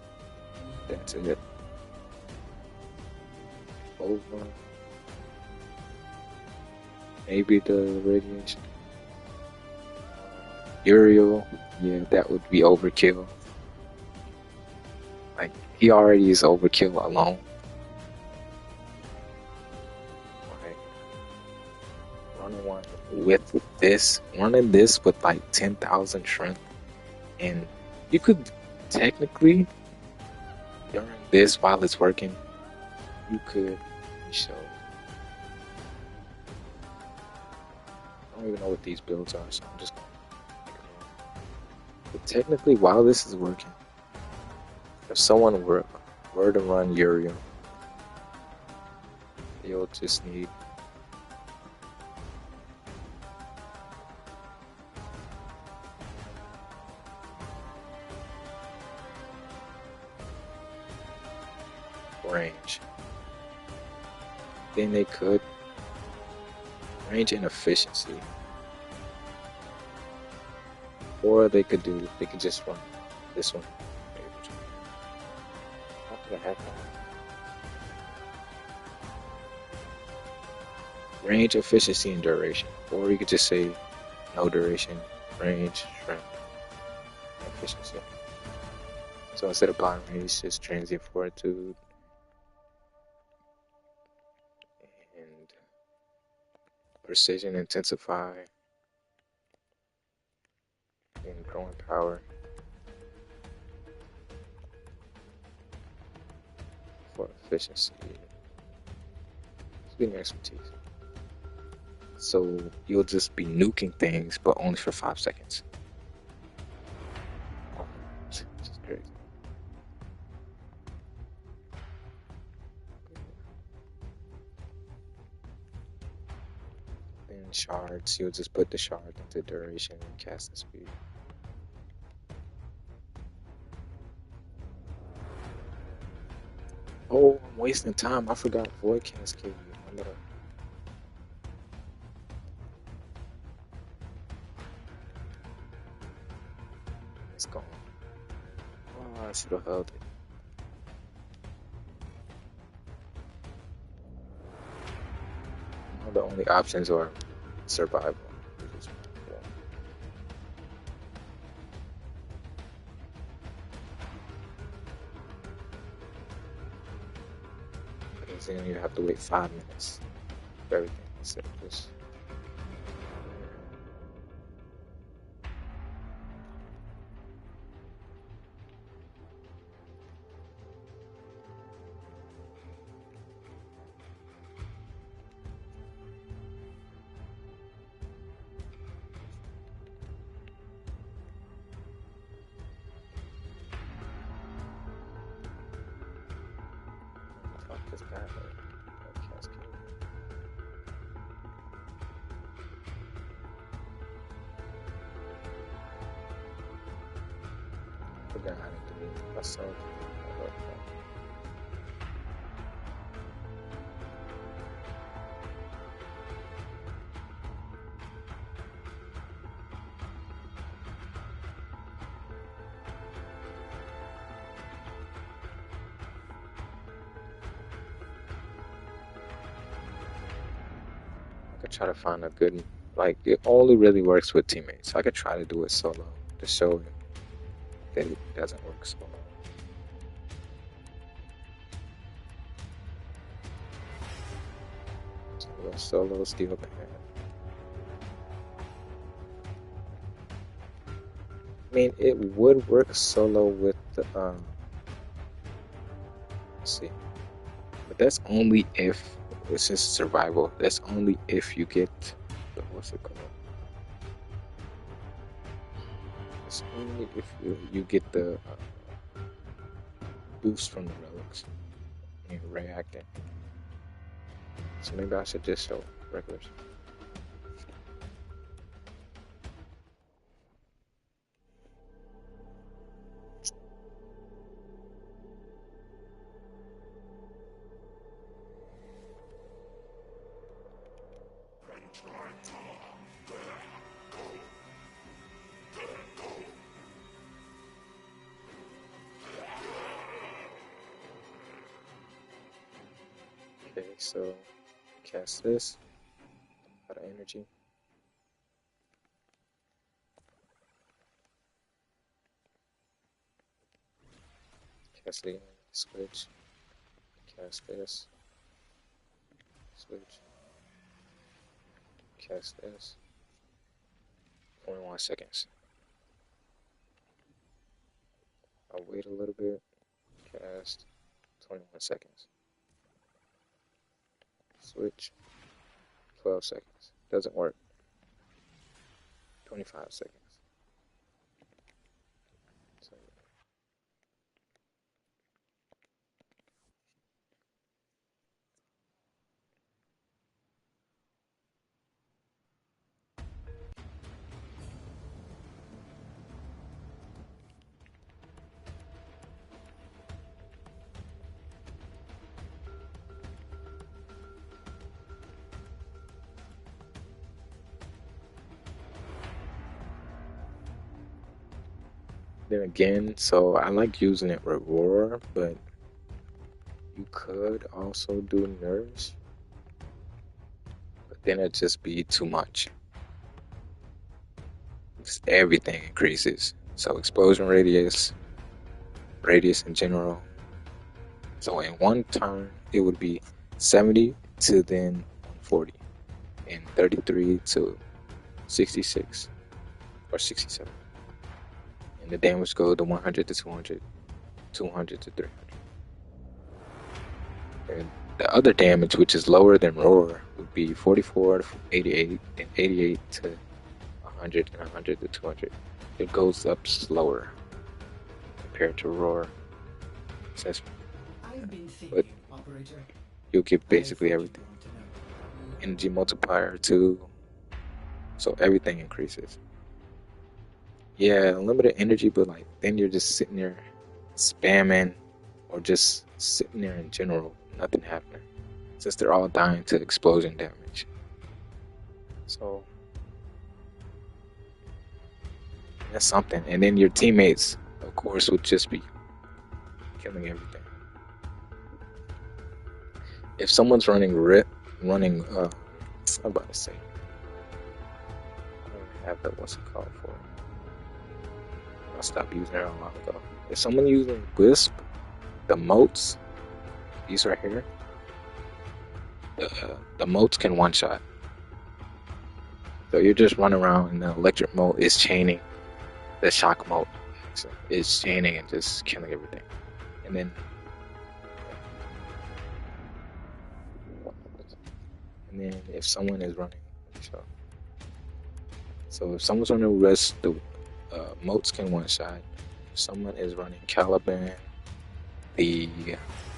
That's it. Over. Maybe the radiation. Uriel, yeah, that would be overkill. Like, he already is overkill alone. Like, running this with like 10,000 strength, and you could technically, during this while it's working, you could show. I don't even know what these builds are, so I'm just gonna make them wrong. But technically, while this is working, if someone were to run Uriel, you'll just need range. Then they could range and efficiency, or they could just run this one. How could I have that? Range, efficiency, and duration. Or you could just say no duration, range, strength, and efficiency. So instead of blind range, just transient fortitude and precision, intensify, and growing power for efficiency. Speaking expertise. So you'll just be nuking things, but only for 5 seconds. Just crazy. Then shards, you'll just put the shard into duration and casting speed. Oh, I'm wasting time. I forgot Void Cascade. It's gone. Oh, I should have held it. Now the only options are survival. Because then you have to wait 5 minutes for everything instead of just. Fuck this guy. Cascade. Forgot how to do it myself. I could try to find a good, like, it only really works with teammates. I could try to do it solo to show that it doesn't work solo. Solo steel pad. I mean, it would work solo with the let's see, but that's only if it's just survival. That's only if you get what's it called? It's only if you get the boost from the relics and reacting. So maybe I should just show regulars. Okay, so cast this out of energy. Cast it again, switch, cast this, switch, cast this. 21 seconds. I'll wait a little bit, cast 21 seconds. Switch, 12 seconds. Doesn't work. 25 seconds. So, then again, so I like using it with Roar, but you could also do nerves, but then it'd just be too much. Just everything increases. So explosion radius in general. So in one turn, it would be 70 to then 40, and 33 to 66 or 67. And the damage go to 100 to 200, 200 to 300. And the other damage, which is lower than Roar, would be 44 to 88, then 88 to 100, and 100 to 200. It goes up slower compared to Roar. Says, I've been but thinking, operator. you'll get basically I thought everything. you'd want to know. Energy multiplier too, so everything increases. Yeah, unlimited energy, but like then you're just sitting there spamming or just sitting there in general, nothing happening. Since they're all dying to explosion damage. So that's something. And then your teammates, of course, would just be killing everything. If someone's running I'm about to say, I don't have the what's it called for it. I stopped using it a while ago. If someone using Wisp, the moats, these right here, the moats can one shot. So you're just running around and the electric moat is chaining, the shock moat is chaining and just killing everything. And then if someone is running, so if someone's running Wisp, the moats can one shot. If someone is running Caliban, the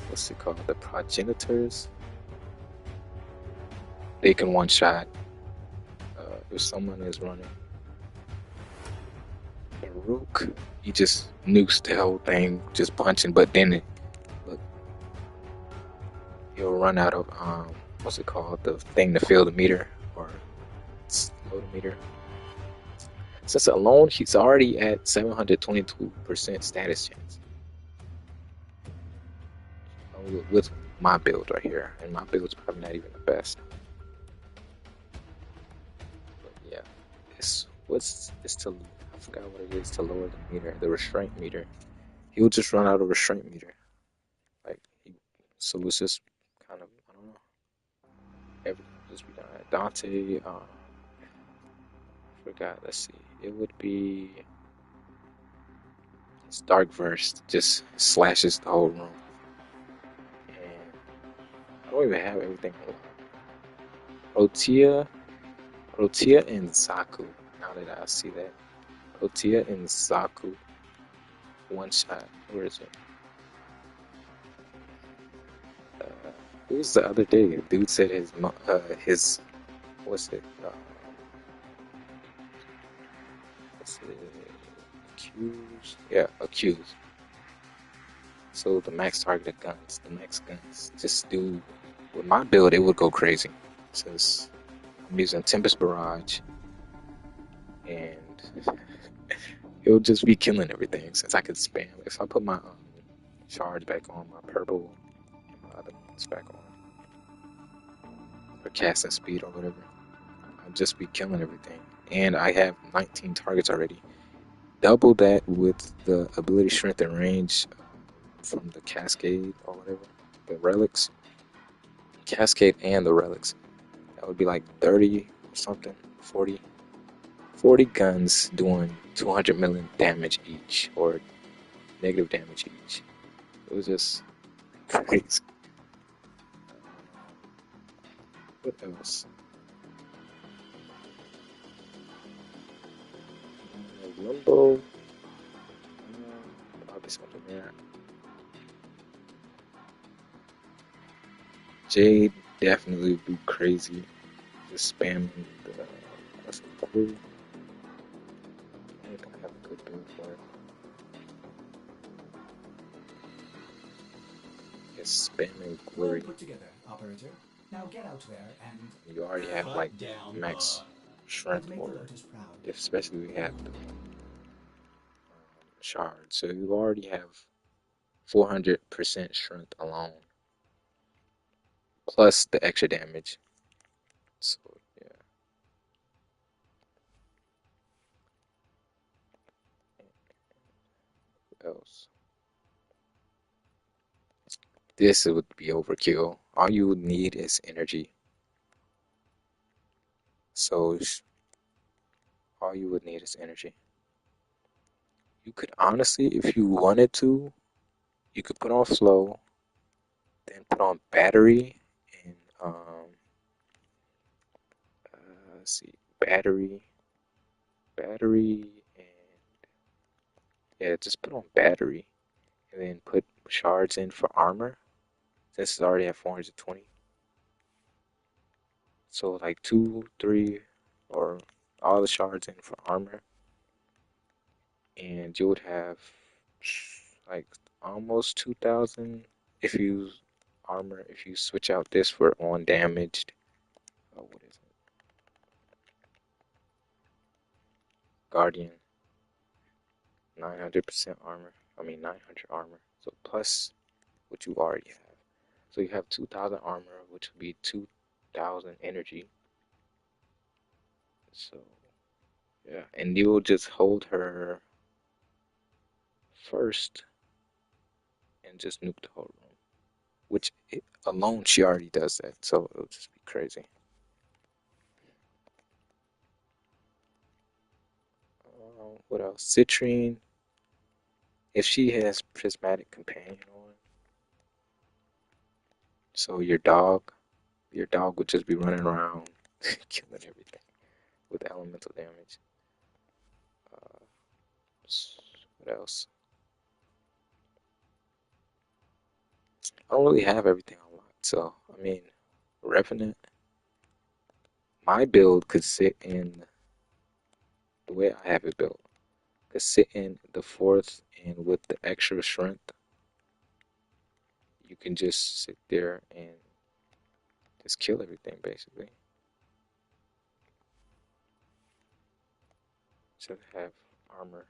what's it called, the progenitors, they can one shot. If someone is running the Rook, he just nukes the whole thing, just punching. But then he'll run out of what's it called, the thing to fill the meter or slow the meter. Since alone, he's already at 722% status chance. With my build right here, and my build's probably not even the best. But yeah, I forgot what it is to lower the meter, the restraint meter. He'll just run out of restraint meter. So it's just kind of, I don't know. Everything will just be done. Dante, forgot. Let's see. It would be his Dark Verse just slashes the whole room. And I don't even have everything. Protea and Zaku. Now that I see that, Protea and Zaku one shot. Where is it? It was the other day. Dude said his what's it? What's it? Accused? Yeah, accused. So the max targeted guns, the max guns, just do with my build, it would go crazy. Since I'm using Tempest Barrage, and it would just be killing everything. Since I could spam, if I put my charge back on, my purple, and my other ones back on, or casting speed or whatever, I'll just be killing everything. And I have 19 targets already. Double that with the ability, strength, and range from the Cascade or whatever, the relics, Cascade and the relics. That would be like 30 or something, 40. 40 guns doing 200 million damage each, or negative damage each. It was just crazy. What else? Limbo. Probably something there. Jade definitely would be crazy. Just spamming the what's it, crew. I don't think I have a good build for it. Just spamming Well Glory. put together, operator. Now get out there and You already have like down max the strength, make or the Lotus proud. especially we have the shard. So you already have 400% strength alone, plus the extra damage. So yeah. What else? This would be overkill. All you would need is energy. So all you would need is energy. You could honestly, if you wanted to, you could put on flow, then put on battery, and let's see, battery, and yeah, just put on battery, and then put shards in for armor. Since it's already at 420, so like 2, 3, or all the shards in for armor, and you would have like almost 2,000 if you armor. If you switch out this for on damaged, oh, what is it? Guardian, 900% armor. I mean 900 armor. So plus what you already have. So you have 2,000 armor, which would be 2,000 energy. So yeah, and you will just hold her first and just nuke the whole room. Which alone she already does that, so it'll just be crazy. What else? Citrine. If she has Prismatic Companion on, so your dog would just be running around killing everything with elemental damage. Uh, what else? I don't really have everything unlocked, so I mean, Revenant. My build could sit in the way I have it built. Could sit in the fourth, and with the extra strength, you can just sit there and just kill everything basically. So have armor,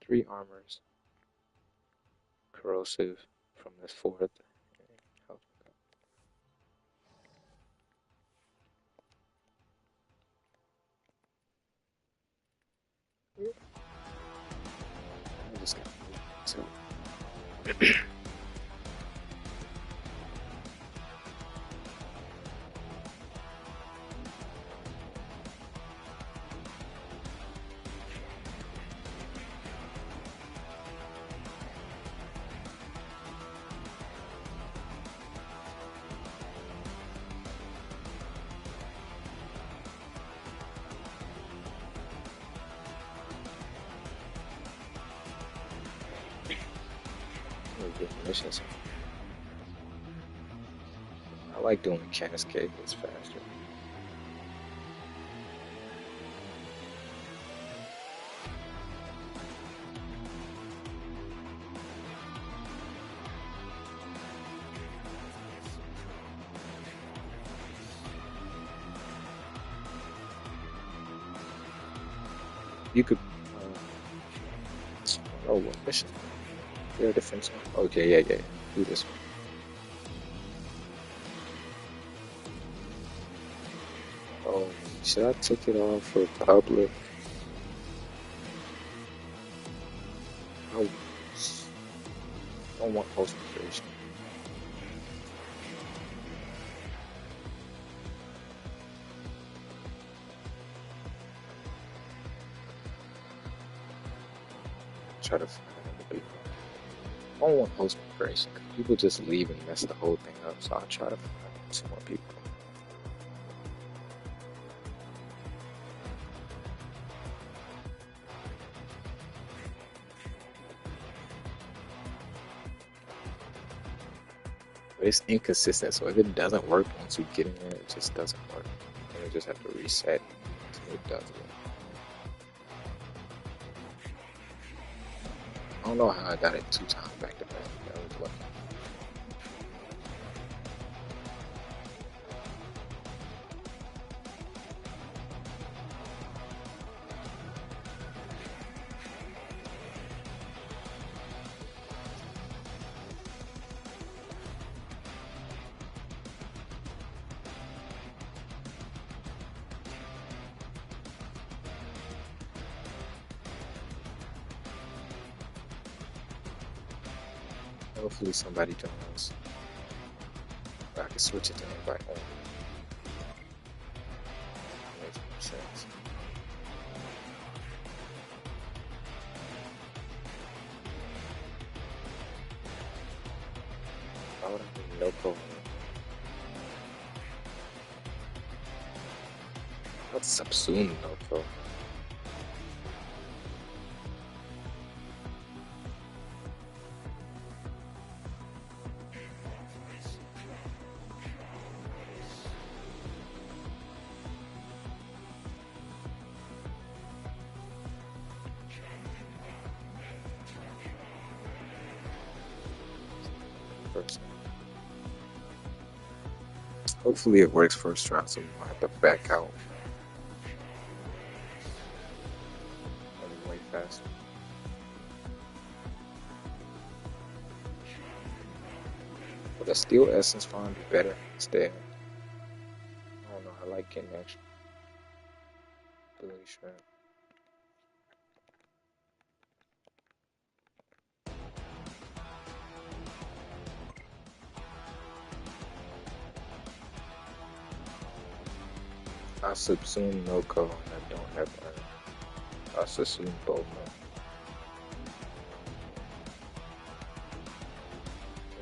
3 armors, corrosive from this fourth. I just got so get missions. I like doing the cascade, it's faster. You could, oh, what mission? Yeah, different one. Okay, yeah. Do this one. Oh, should I take it off for public? I don't want host creation. Try to find other people. I don't want host creation because people just leave and mess the whole thing up. So I'll try to find 2 more people. But it's inconsistent, so if it doesn't work once you get in there, it just doesn't work. And you just have to reset until it does work. I don't know how I got it 2 times back to back. That was lucky. Hopefully somebody joins. I can switch it to invite only. Makes more sense. Why would I need no code? Let's subsume no code. First. Hopefully it works first try, so we won't have to back out. Way faster. But the steel essence farm be better instead. I don't know, I like getting extra ability shrimp. I subsume no code and I don't have one. I subsume both of them.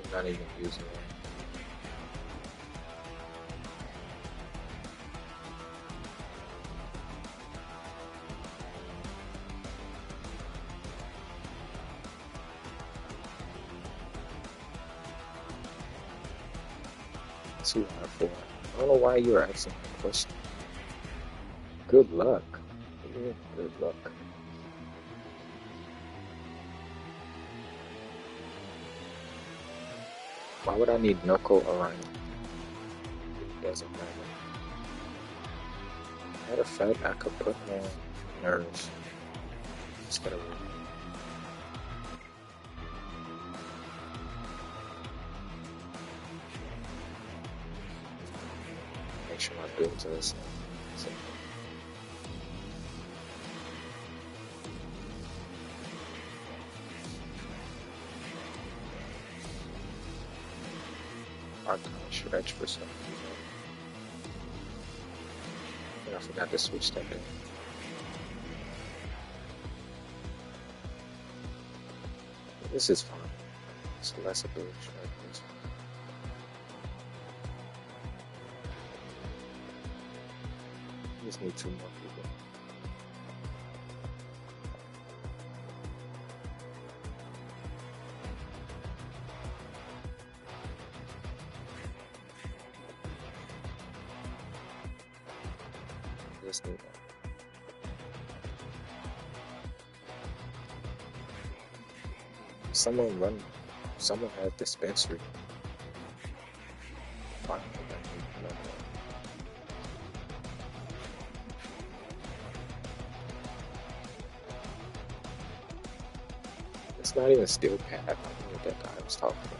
I'm not even using it. Two out of 4. I don't know why you're asking that question. Good luck. Yeah, good luck. Why would I need knuckle around? It doesn't matter. Matter of fact, I could put on nerves instead of make sure my builds are the same. I can't stretch for some reason. I forgot to switch that in. This is fine. It's less ability strike. Just need 2 more people. just need one. Someone run. Someone had dispensary. Fine, I need another one. It's not even steel pad. I don't know what that guy was talking about.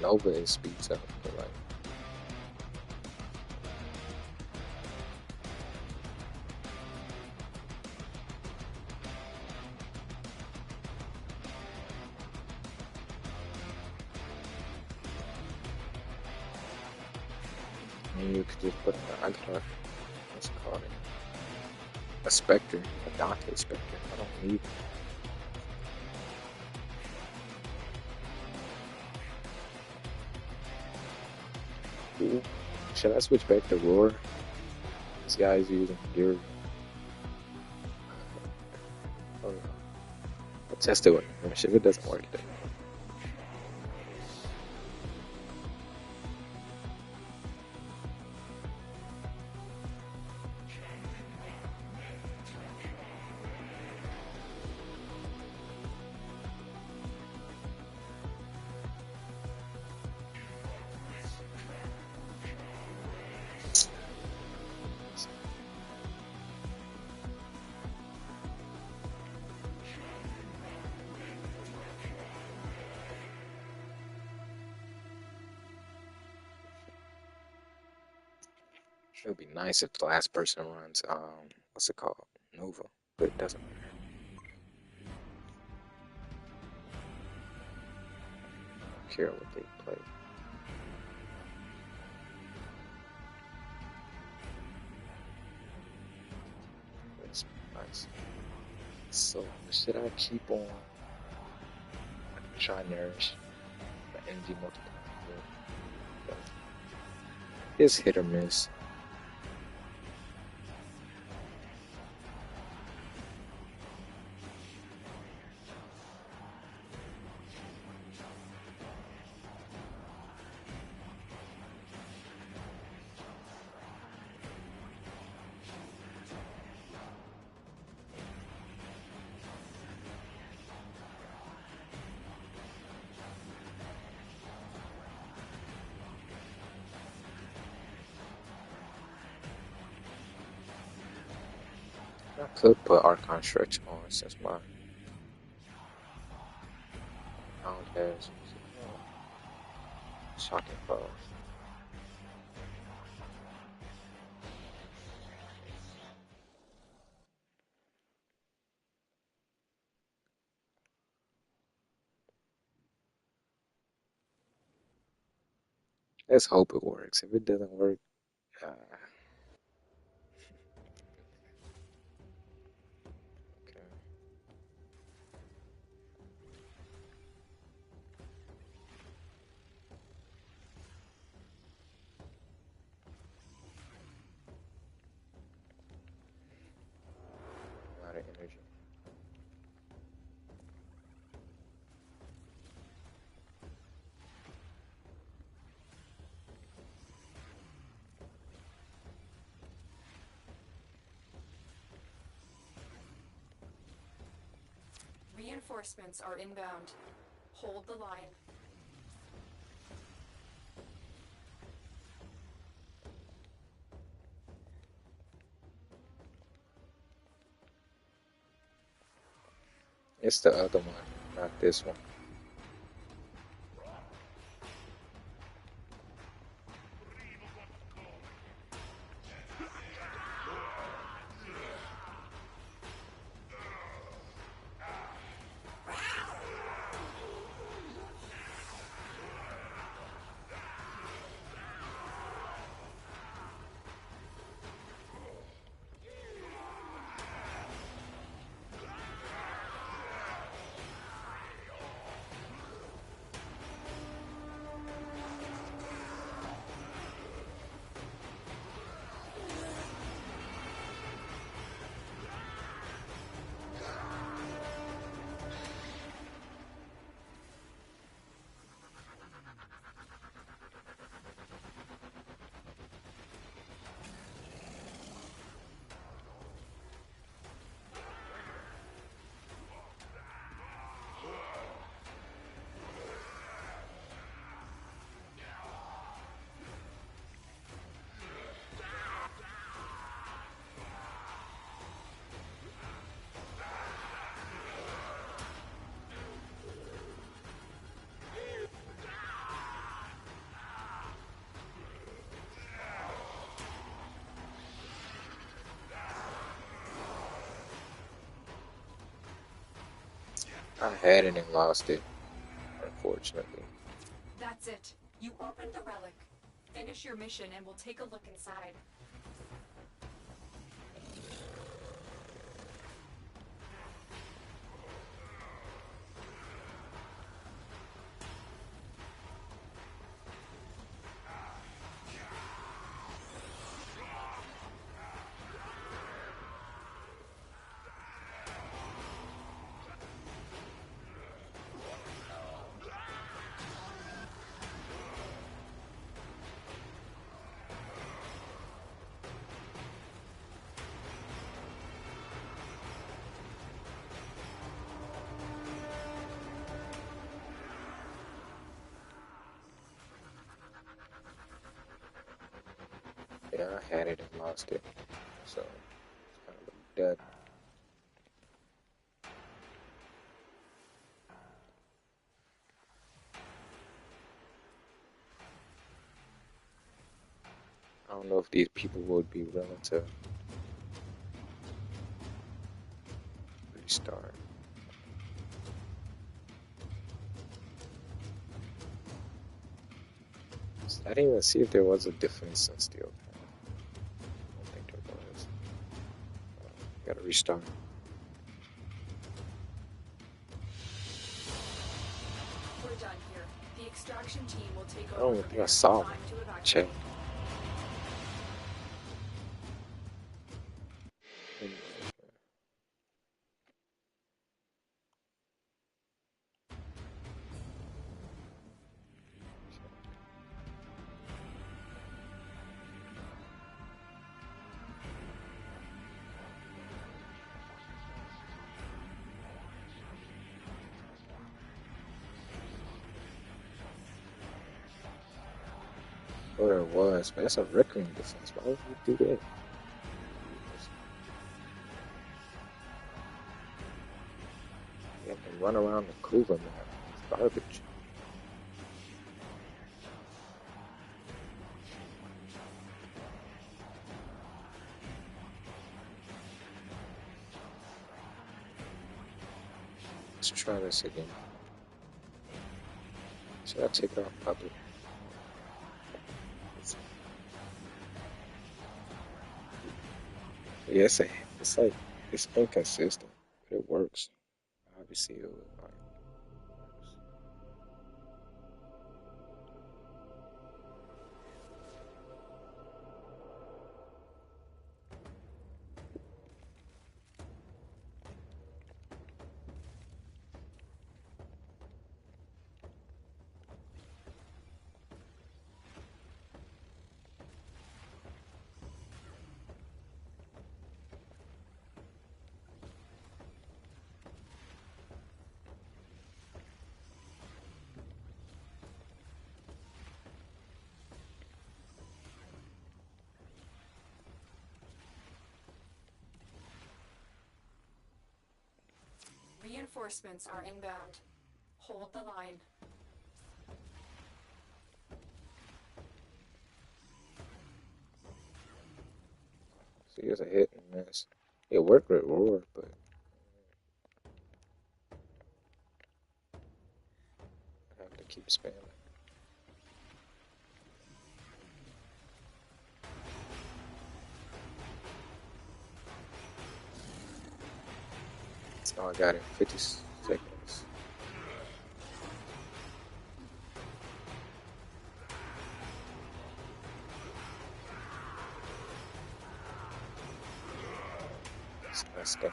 Nova it speeds up, but like and you could just put I got a what's it called? A Spectre, a Dante Spectre. I don't need Ooh. Should I switch back to Roar? This guy's using your oh no. I'll test it with Rush. If it doesn't work then it would be nice if the last person runs what's it called? Nova. But it doesn't matter. I don't care what they play. It's nice. So should I keep on try nourish the energy multiplier? It's hit or miss. I could put Archon Stretch on since my round has shocking foe. Let's hope it works. If it doesn't work, okay. A lot of energy. Reinforcements are inbound. Hold the line. It's the other one, not this one. I had it and lost it, unfortunately. That's it. You opened the relic. Finish your mission and we'll take a look inside. Yeah, I had it and lost it, so it's kind of dead. I don't know if these people would be willing to restart. I didn't even see if there was a defense in Steel. I don't think there was. Gotta restart. We're done here. The extraction team will take I over don't even from think I here. saw Time to it. evacuate. Check. Oh, there was, but that's a recurring defense. Why would you do that? You have to run around the Kuva map. It's garbage. Let's try this again. Should I take it off public? Yeah, it's like it's inconsistent, but it works. Obviously, it would, like, Reinforcements are inbound. Hold the line. see, it's a hit and miss. It worked with Roar, but I have to keep spamming. Oh, I got it. 50 seconds. Let's go.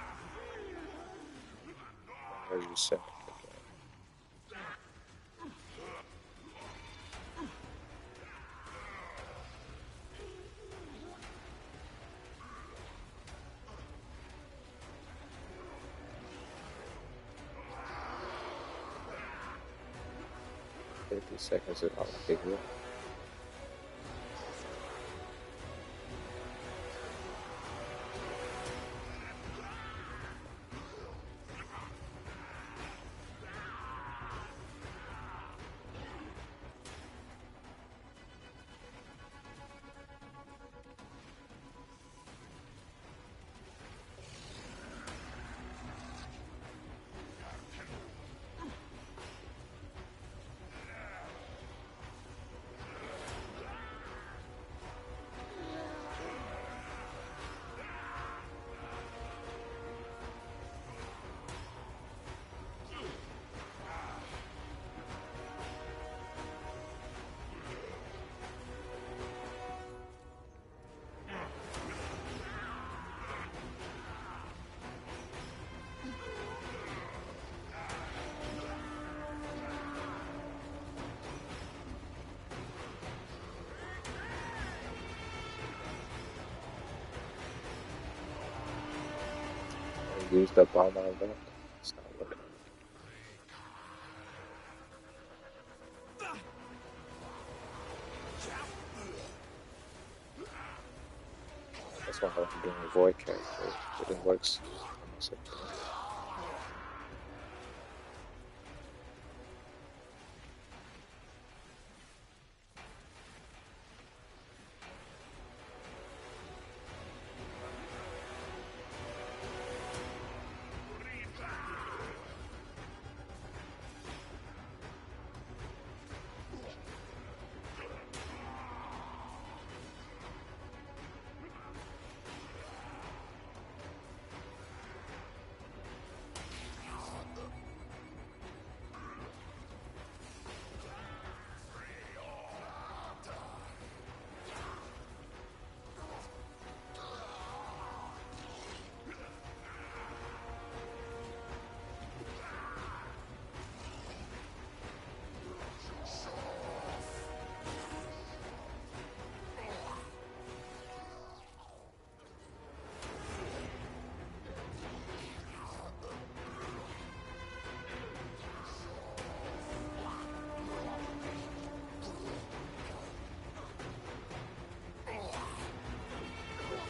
30 seconds. 50 seconds is all I think of. used up all my luck. It's not working. That's why I like doing void character, but it works almost every time.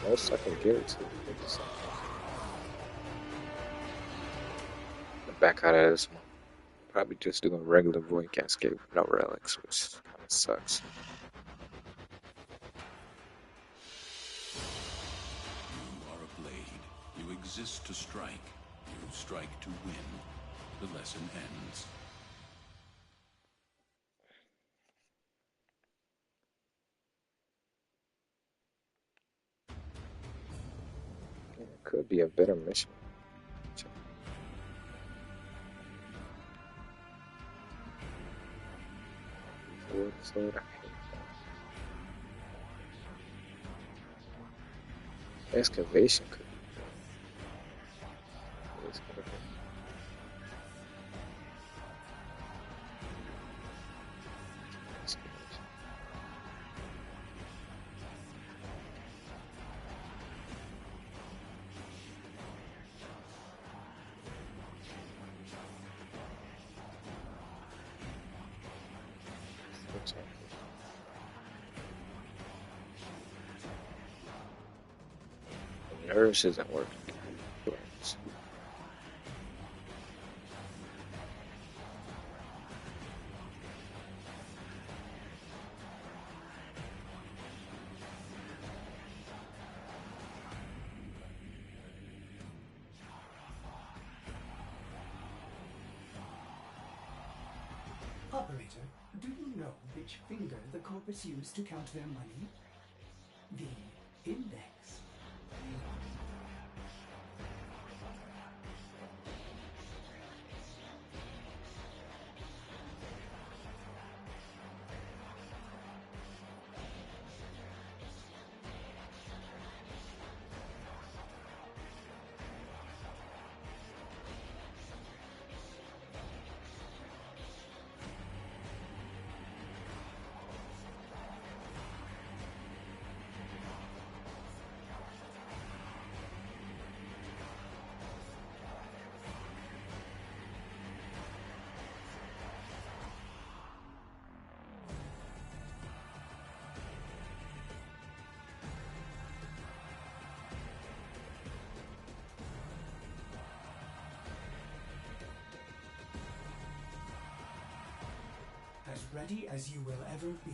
Most I can get it to 50 something. Back out of this one. Probably just do a regular void cascade with no relics, which kind of sucks. You are a blade. You exist to strike. You strike to win. The lesson ends. Yeah, it could be a better mission. Void sword, I hate that. Excavation could be good. It's gonna be excavation. Which the nerves isn't working. Right. Operator, do you know which finger the corpus used to count their money? The index. As ready as you will ever be.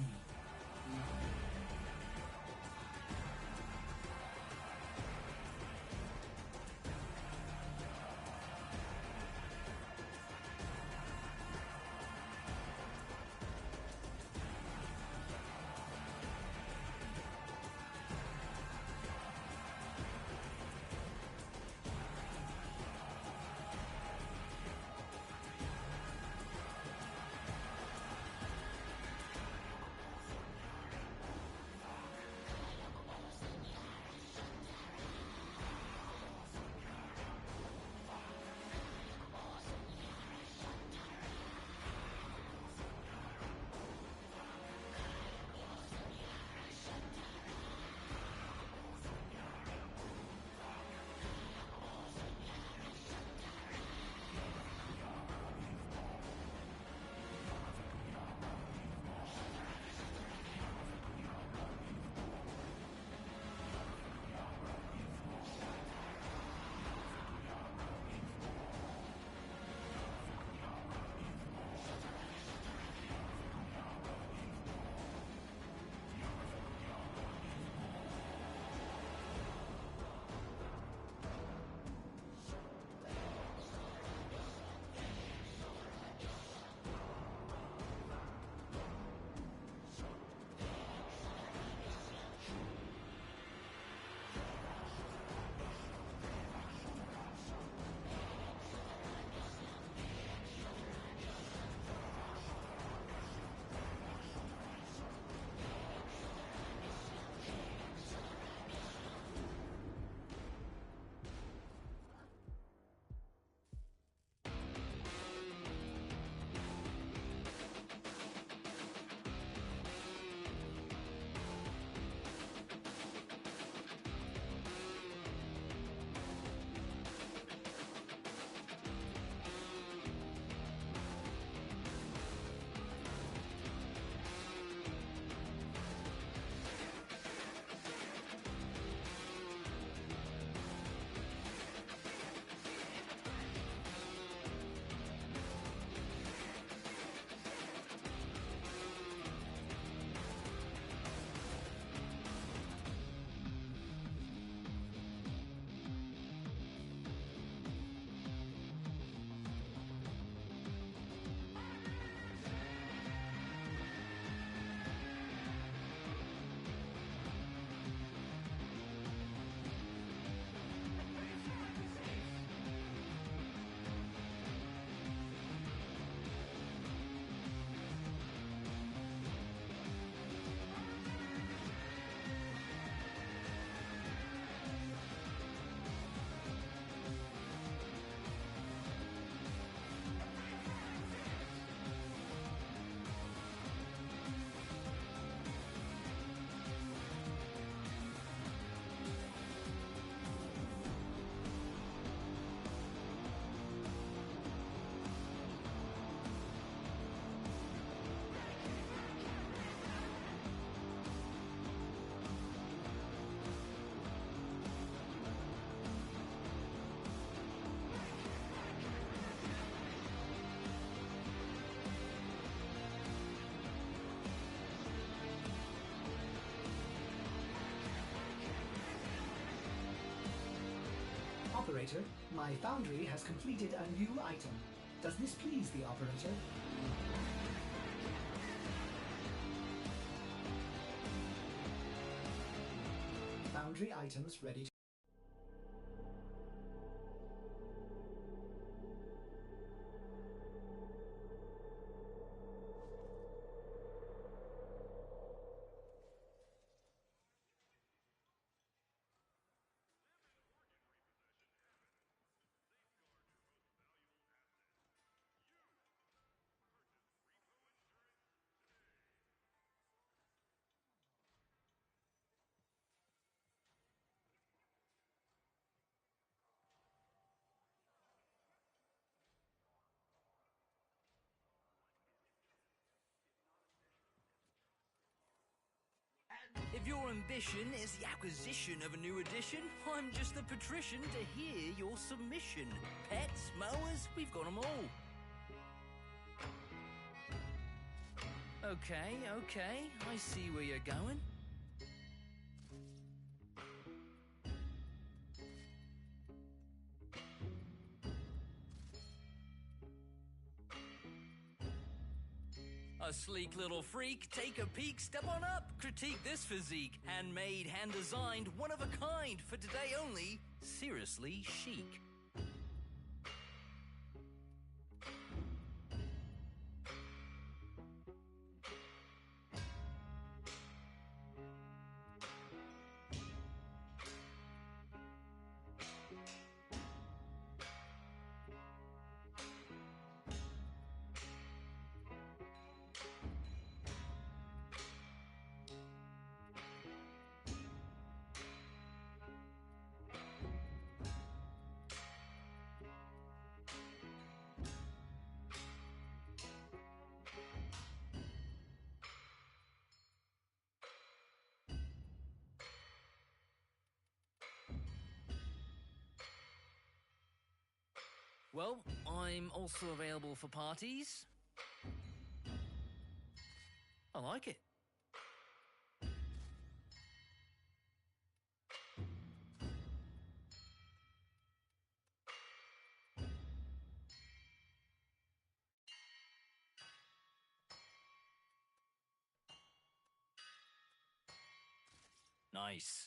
Operator, my foundry has completed a new item. Does this please the operator? Foundry items ready to... If your ambition is the acquisition of a new edition, I'm just the patrician to hear your submission. Pets, mowers, we've got 'em all. Okay, I see where you're going. A sleek little freak, take a peek, step on up, critique this physique. Handmade, hand-designed, one of a kind, for today only, seriously chic. Well, I'm also available for parties. I like it. Nice.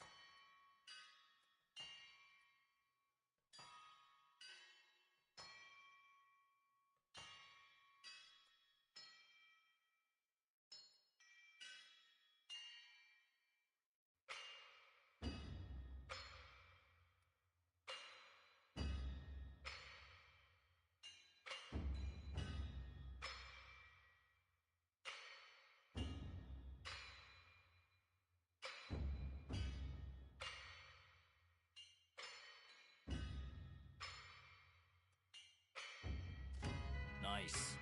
Nice.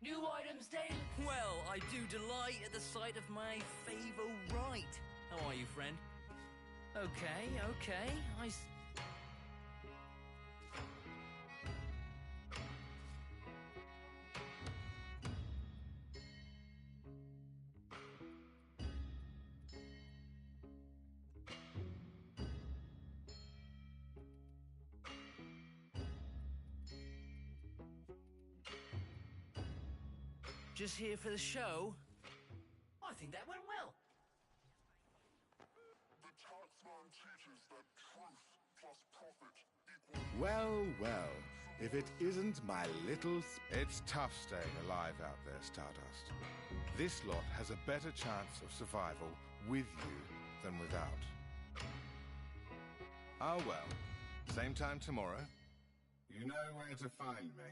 New items daily. Well, I do delight at the sight of my favorite. How are you, friend? Okay, Just here for the show? I think that went well. Well, if it isn't my little... It's tough staying alive out there, Stardust. This lot has a better chance of survival with you than without. Ah well, same time tomorrow. You know where to find me.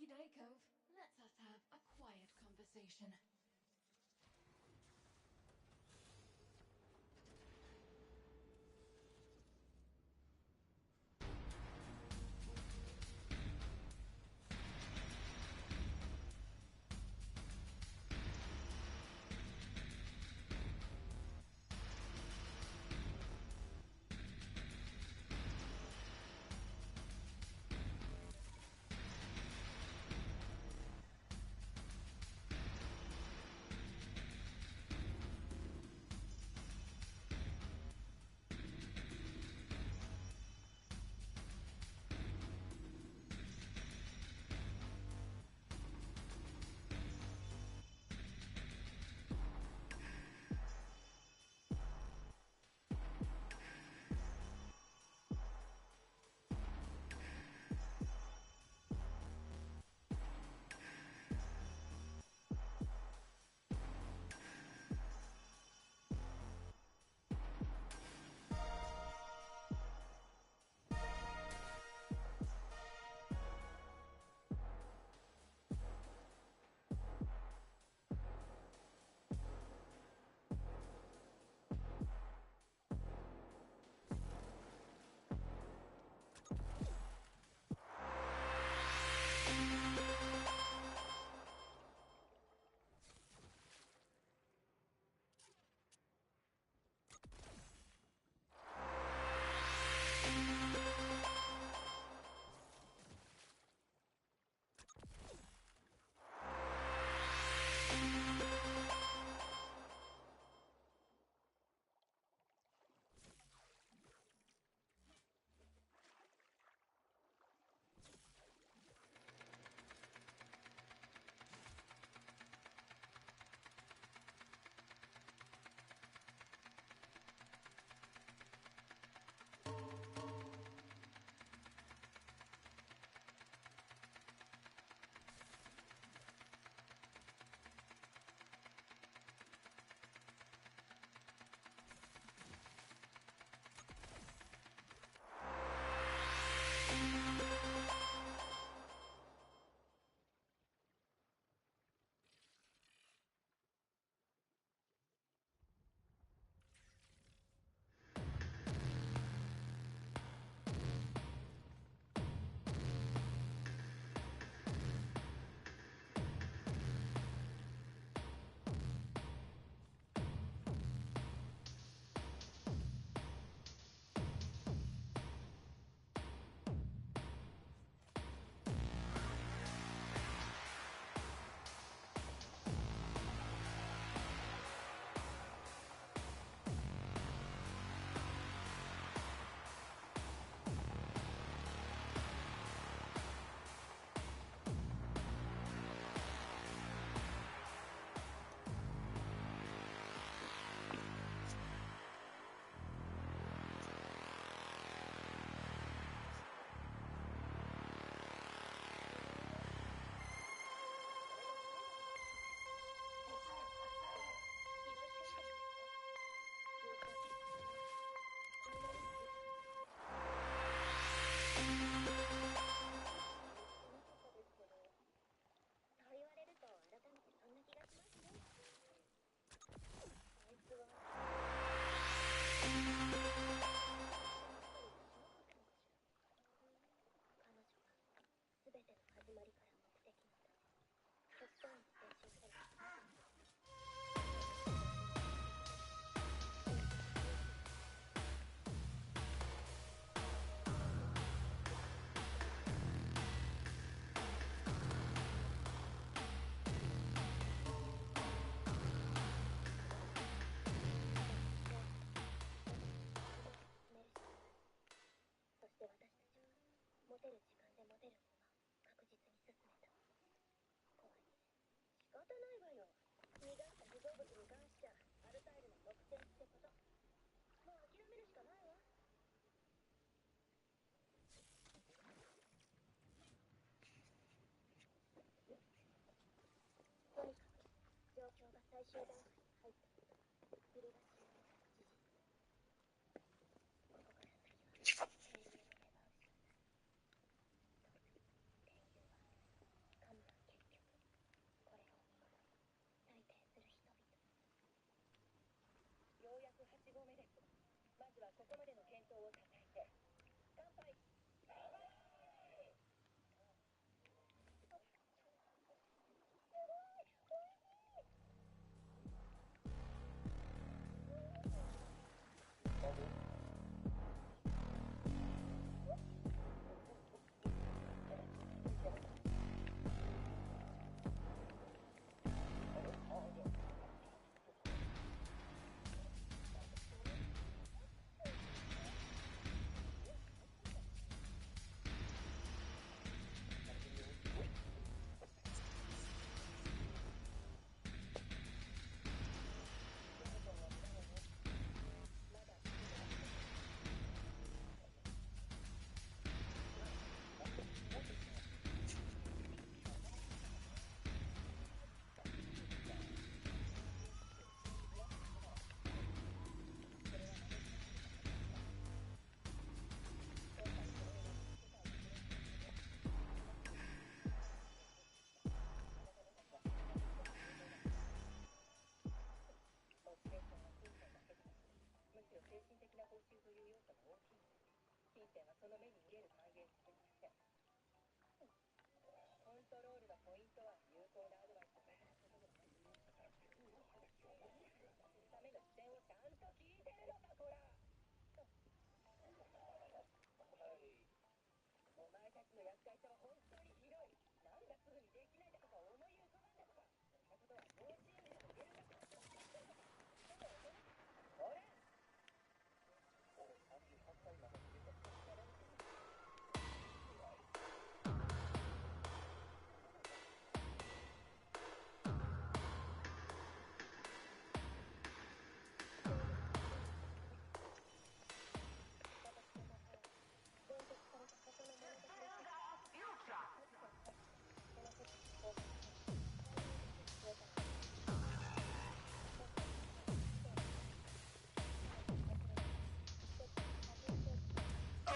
Okie doke, Cove. Let's us have a quiet conversation.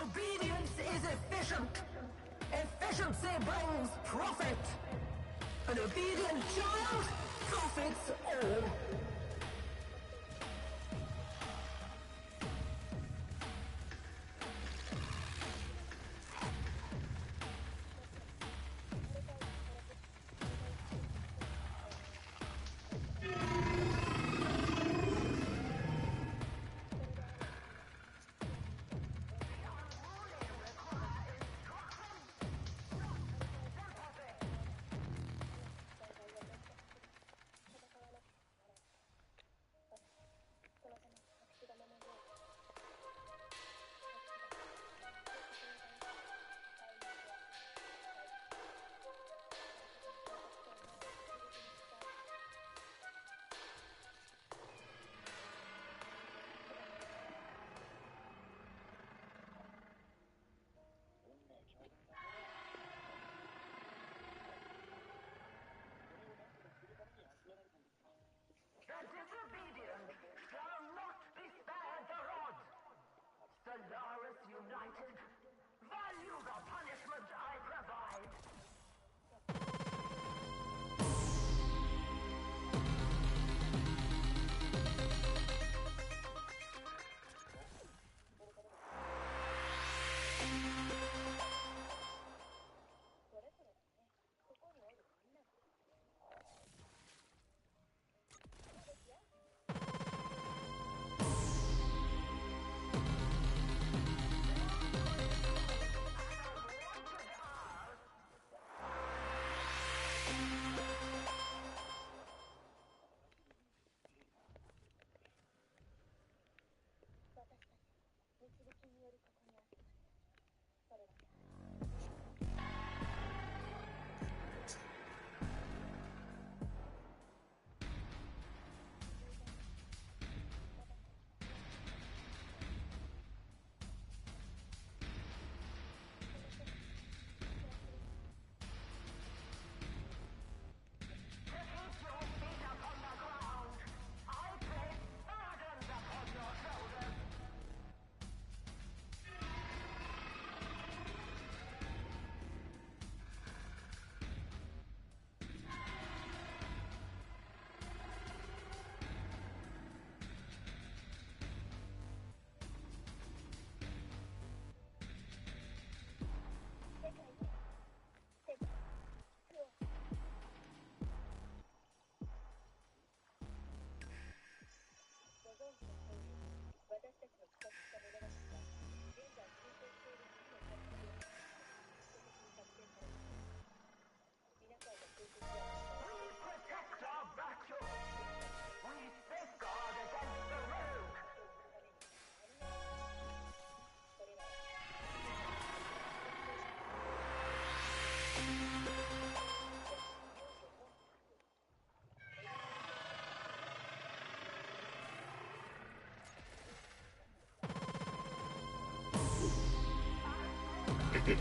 Obedience is efficient. Efficiency brings profit. An obedient child profits all. We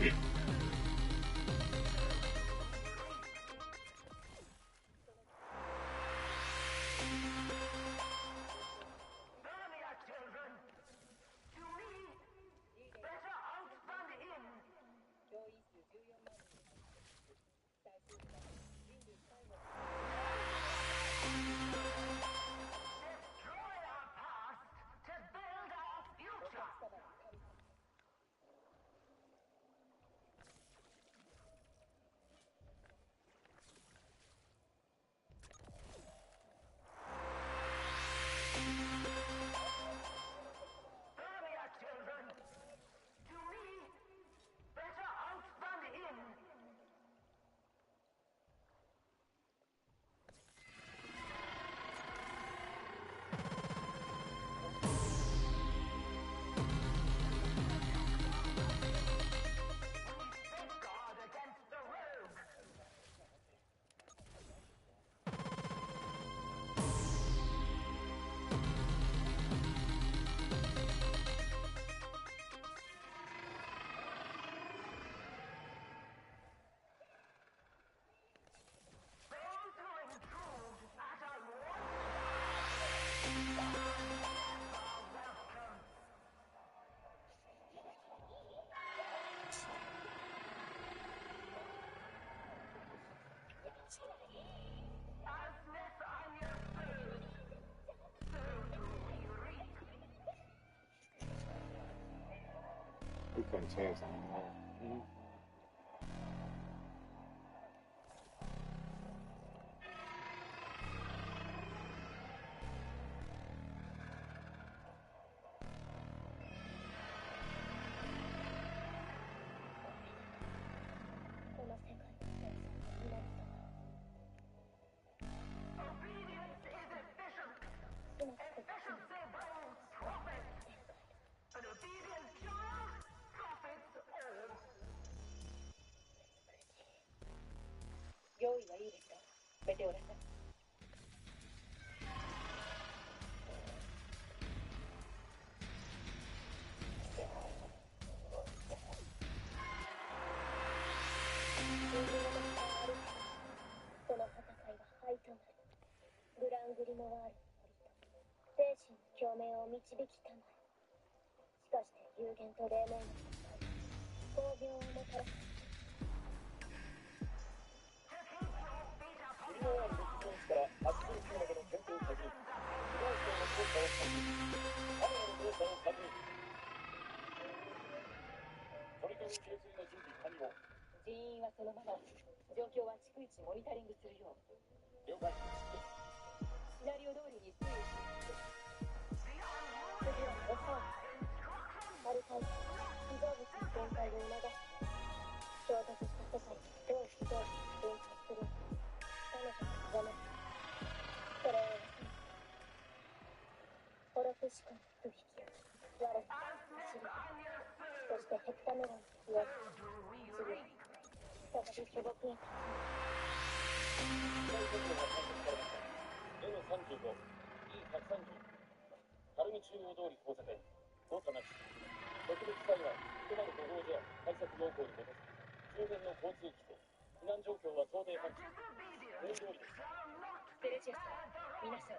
couldn't change that. Mm-hmm. Efficiency brings profit. An obedient child profits all. 用意はいいですか、メテオラさん。この戦いは敗となる。グラングリモワールの森と精神の共鳴を導きたまえ。しかして有限と黎明の戦い、巧妙をもたらす。グリモワールの基地から発進中までの戦闘確認。機動性の効果を確認。カメラの動作を確認。トリカゴ軽水の準備完了。人員はそのまま。状況は逐一モニタリングするよう。了解。シナリオ通りに推移します。次はオファー。アルカイ非動物の展開を促す。衝突した世界と同時同時分解する。彼女のざまそれをオロフシコの不引きワロフシリそしてヘクタメロンの上次は再び巨木へ立つ。機体特務が解析されました。N35、E130。晴海中央通り交差点。誤差なし。特別幸い、となる5号じゃ対策要項に基づき、周辺の交通機と避難状況は想定範囲。例通りです。セレシアさん、皆さん。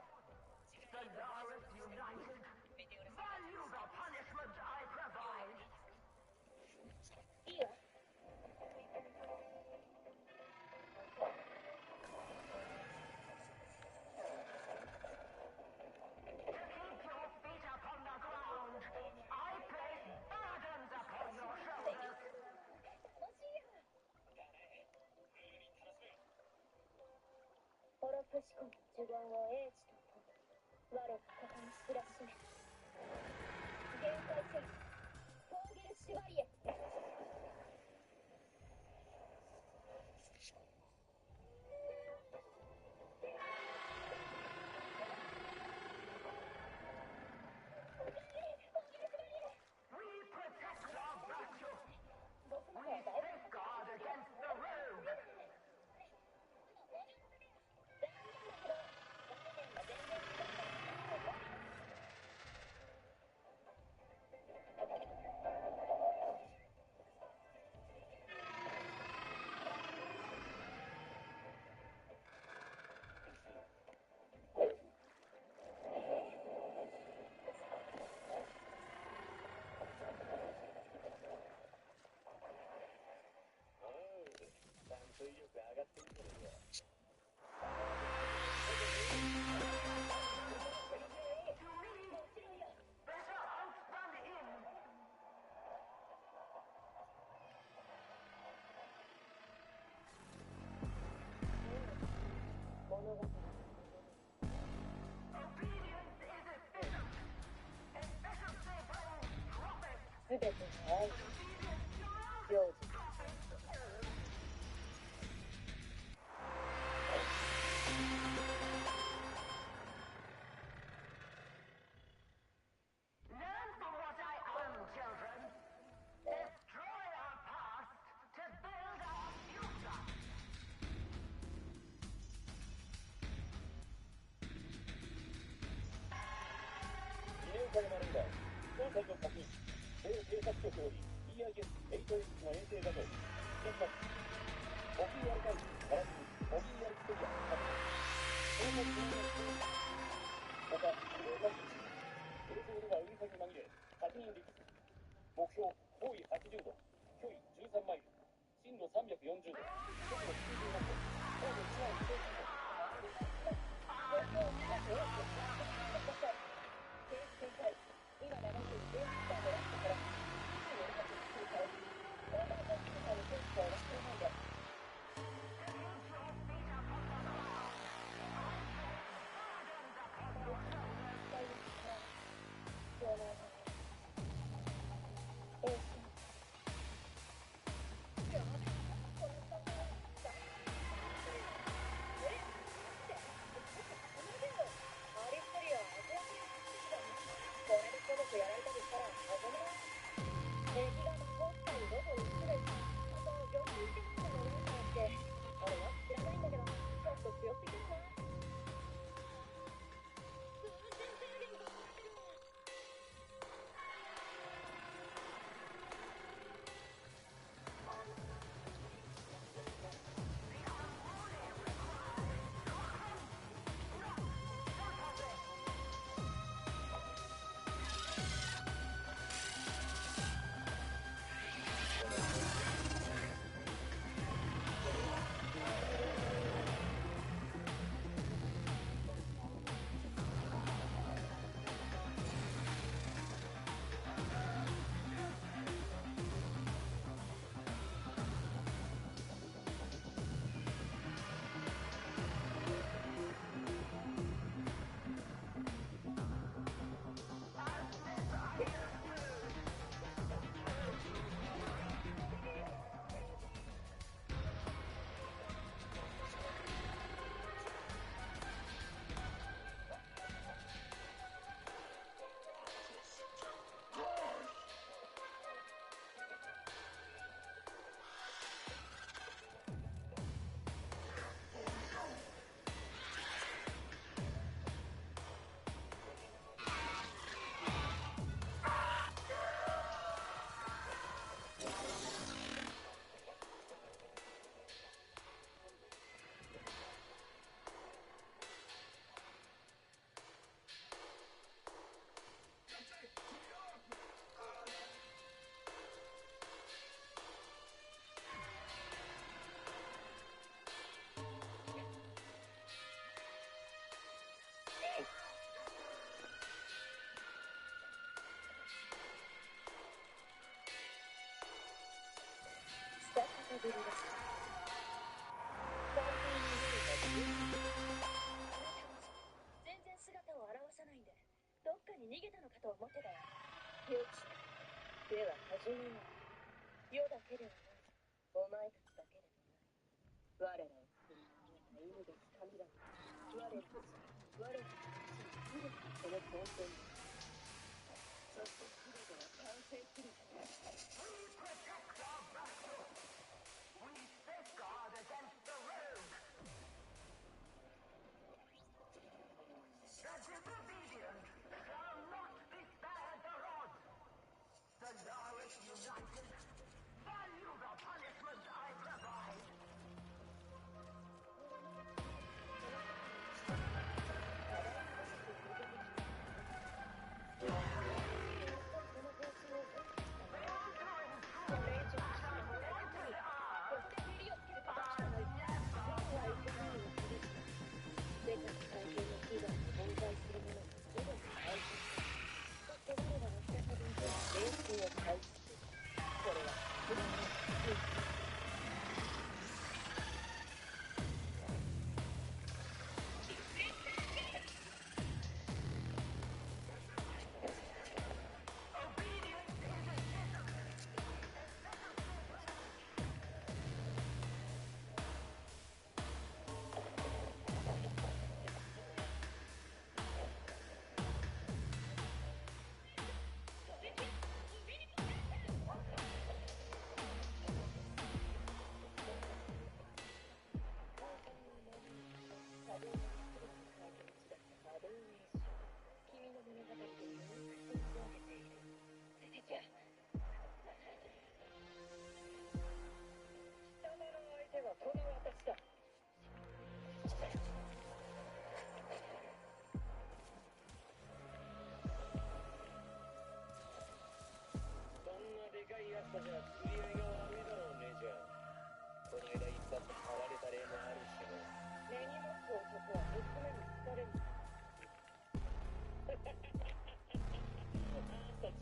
いいわ。オロフシコの呪言を英知ととも我がここに知らしめる。限界せよフォーゲルシュバリエ。全ての愛、幼児。Learn from what I am, children. Destroy our past to build our future. 2年間学んだ搭載を確認。米偵察局より EIS-8X の衛星画像。します。ボギーアルカイブ並びにボギーアルクテリア確認。搭載機能の使用。また、自動監視。映像では雲海に紛れ、確認できず。目標、方位80度、距離13マイル、進路340度、速度90マイル、高度1万1000キロ。今72時間のラストから24発通過をナンバーコンピューターのセンスを忘れないで。ぶりです。最近の夜が10時。あなたこそ全然姿を現さないんで、どっかに逃げたのかと思ってたよ。よくした。では始めよう。世だけではない。お前たちだけでもない。我らを作り上げた意味です神々。我にこそ、我らの魂全てがその根源です。そして全ては完成する。Guard against the rogue. The disobedient shall not be spared the rod. The Norwich united value the punishment I provide.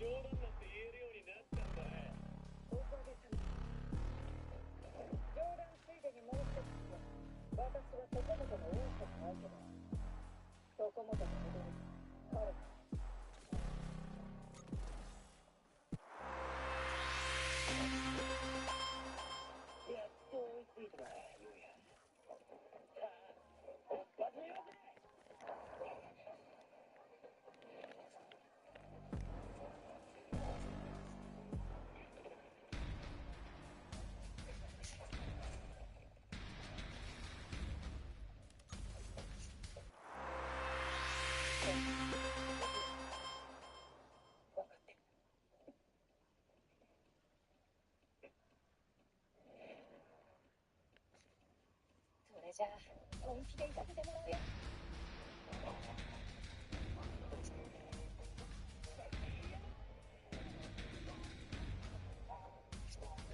談だって言えるようになったんだね。おかげさまで。冗談ついでにもう一つよ。私はそこもとの王子の相手だ。そこもとの踊り彼だ。やっと追いついたな、ゆうや。さあ、一発目よぜ。分かってる。それじゃあ本気で行かせてもらうよ。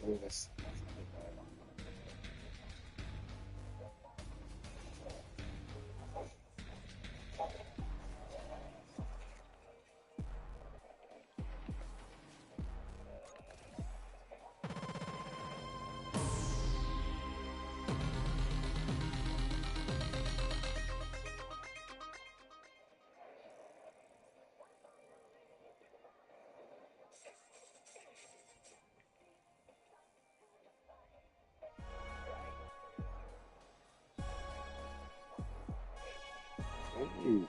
Yes. Ooh.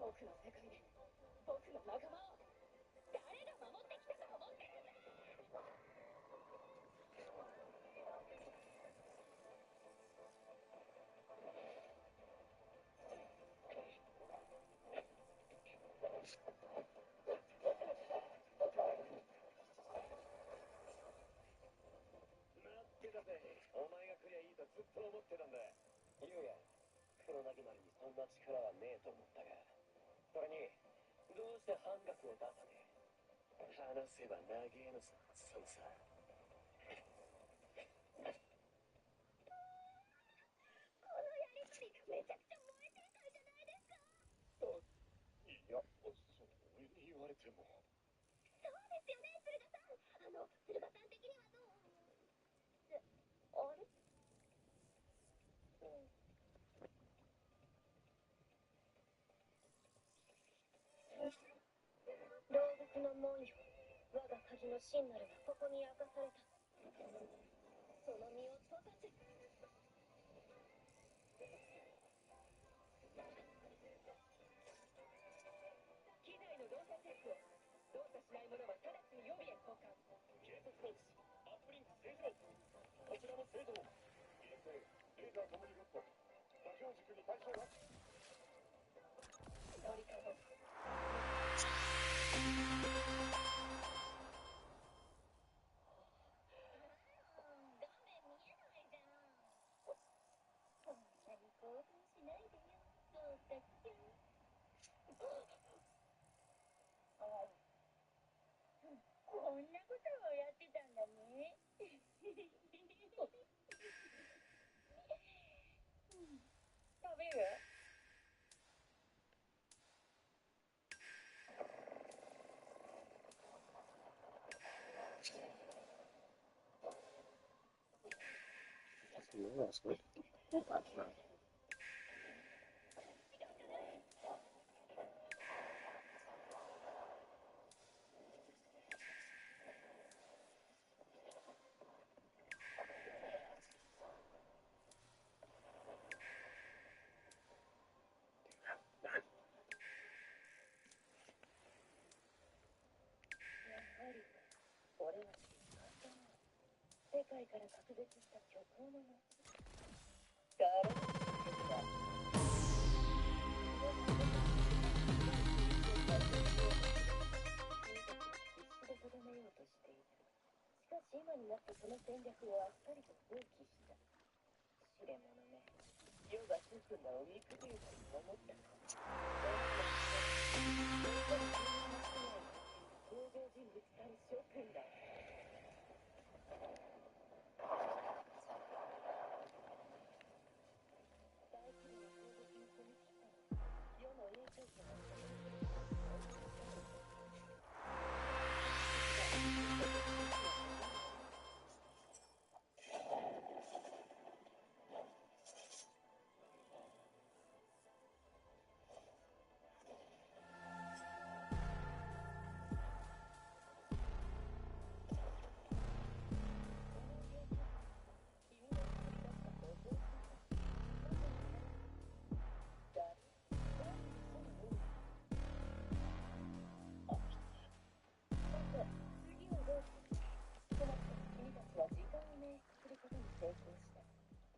僕の世界で僕の仲間を誰が守ってきたと思ってるんだ。待ってたぜ。お前が来りゃいいとずっと思ってたんだ。ゆうや、黒なぎ丸にそんな力はねえと思ったが、それにどうして半額を出さねえ。話せば長えのさ、そのさ。このやりとりめちゃくちゃ萌え展開じゃないですか。いや、そう言われても。そうですよね、鶴田さん。鶴田さん的にはどう？あれ？牢獄の門よ。我が鍵の真なるはここに明かされた。その身を閉ざせ。機内の動作チェックを。動作しない者は直ちに予備へ交換。計測装置、アップリンク製造。こちらも製造。衛星、レーダーともにロット。座標軸に対象は乗り換え。こんなことをやってたんだね。食べる？That's what. Background. Done. やはり俺は失敗だな。世界から格別した虚構の夏。誰も知ってるか。君たちは必死でとどめようとしていた。しかし今になってその戦略をあっさりと放棄した。知れ者め。世が主君らを見くびると思ったか。登場人物たる諸君だ。大規模な攻撃に踏み切ったのは世の影響者がそれを受けた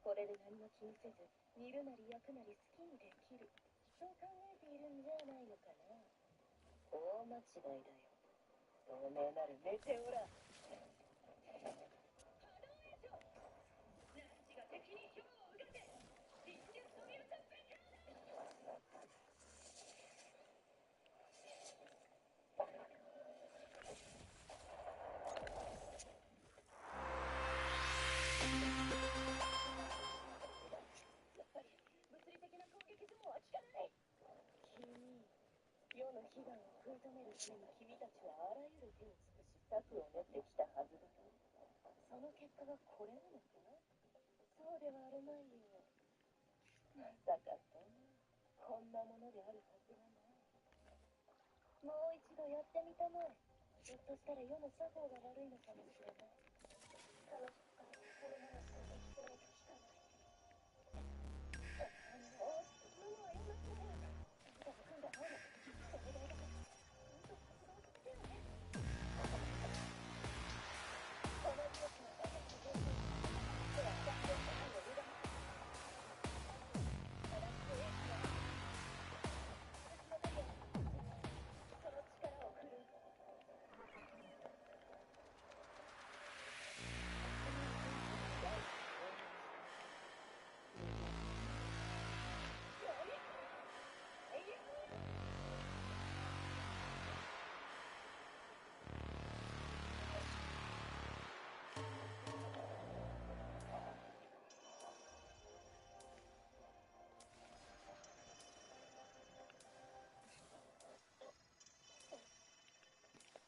これで何も気にせず煮るなり焼くなり好きにできる。そう考えているんじゃないのかな。大間違いだよ。透明なるメテオラ。波動炎症。ナッチが敵に兵を撃たせ実力飛び打つべきだ。やっぱり物理的な攻撃相撲は効かない。君、世の悲願を食い止めるために君たちはあらゆる手を尽くし策を練ってきたはずだろう。その結果がこれなのか？そうではあるまいよ。まさかと。こんなものであるはずがない。もう一度やってみたまえ。ひょっとしたら世の作法が悪いのかもしれない。彼女からこれなら攻撃しないと効かない。今のは世の作法だ。あなたが組んだ青のお願いだからちゃんと発動させてよね。この技術の高さと状況では2つで世界を歪む。正しくエースがある。私のダイヤはその力を振るう。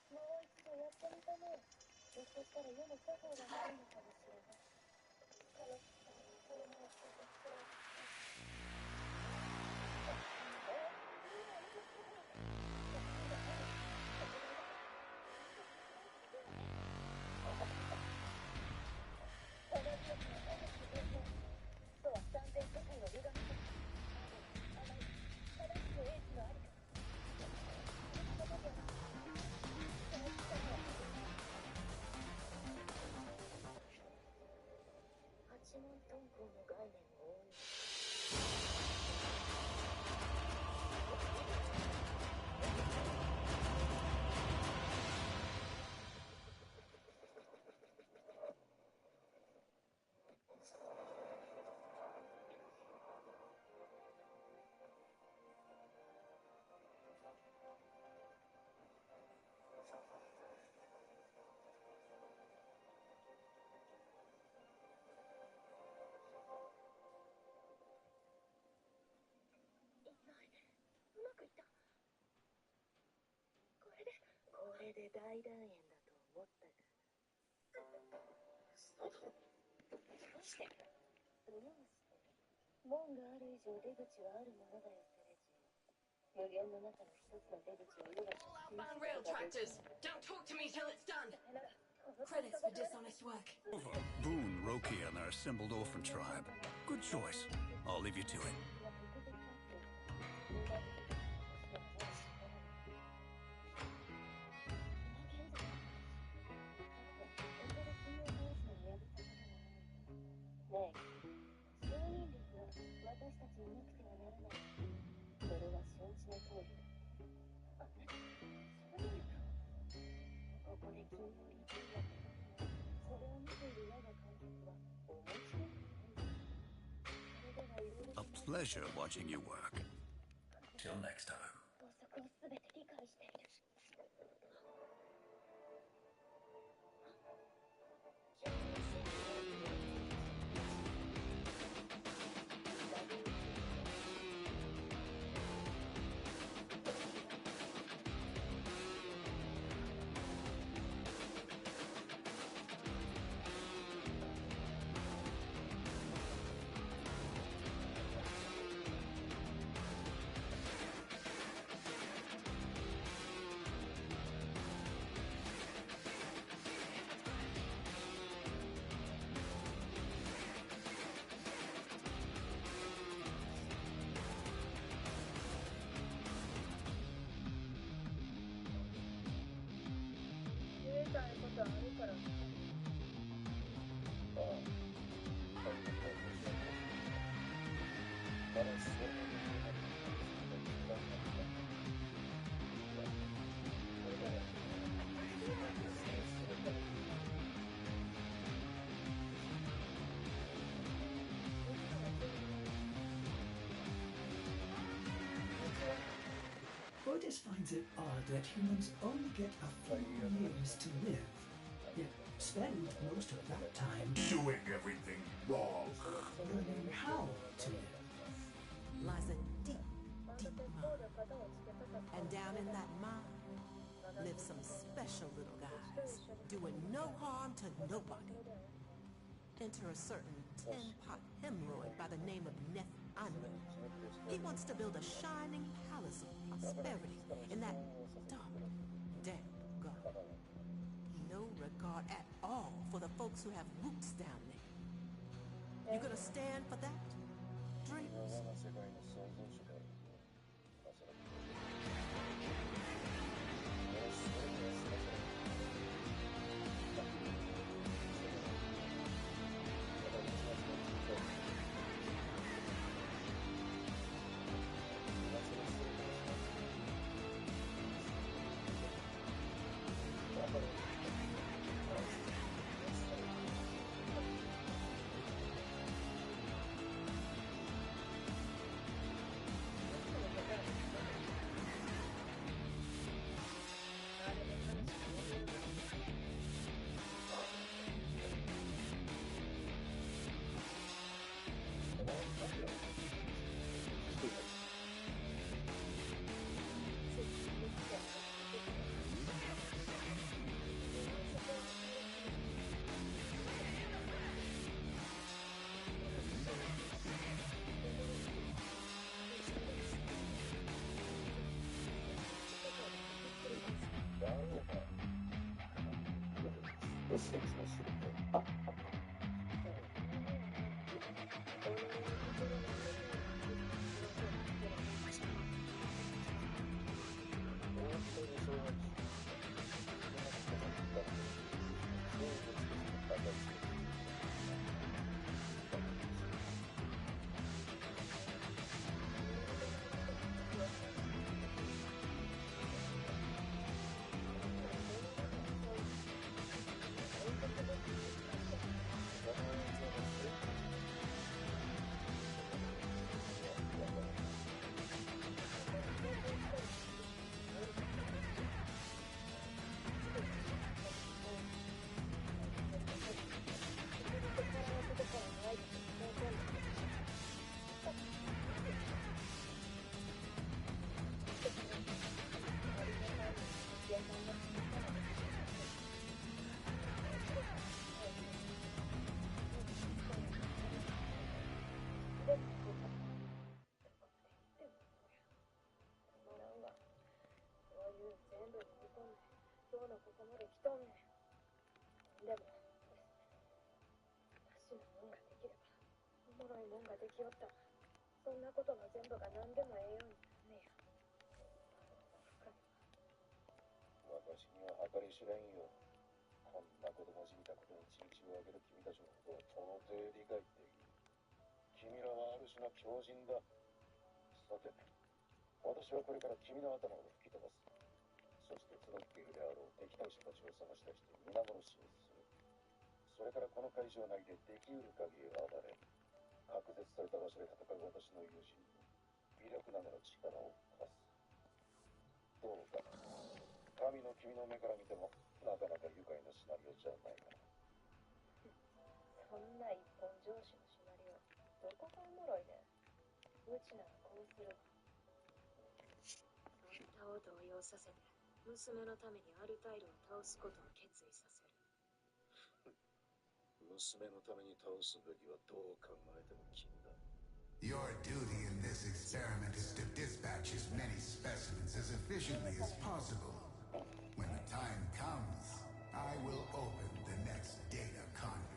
もう一度やってみたまえ。ひょっとしたら世の作法が悪いのかもしれない。この力をこれなら攻撃しないと効かない。八門遁甲の概念を応用。て大団円だと思ったが。どうして？どうして？門がある以上出口はあるものだよ、セレジ。無限の中の一つの出口を今 Outbound rail tractors! Don't talk to me till it's done! Credits for dishonest work. Boone, Roki, and their assembled orphan tribe. Good choice. I'll leave you to it. A pleasure watching you work. Till next time. Otis finds it odd that humans only get a few years to live, yet spend most of that time Doing everything wrong. learning how to live. Lies a deep, deep mine. And down in that mine live some special little guys, doing no harm to nobody. Enter a certain tin-pot hemorrhoid by the name of Neth Anu. He wants to build a shining palace of prosperity in that dark, damp garden. No regard at all for the folks who have roots down there. You gonna stand for that? Dreams? ができおったわ。そんなことの全部が何でもええようになんねや。私には計り知れんよ。こんな子供じみたことにちんちをあげる君たちのことは到底理解できる。君らはある種の狂人だ。さて、私はこれから君の頭を吹き飛ばす。そして集っているであろう敵対者たちを探し出して皆殺しにする。それからこの会場内でできうる限り暴れ、隔絶された場所で戦う私の友人に微力ながら力を貸す。どうかな。神の君の目から見てもなかなか愉快なシナリオじゃないかな。そんな一本上司のシナリオ、どこがおもろいねん。うちならこうするわ。そなたを動揺させて、娘のためにアルタイルを倒すことを決意させる。娘のために倒すべきはどう考えても君だ。Your duty in this experiment is to dispatch as many specimens as efficiently as possible. When the time comes, I will open the next data conduit.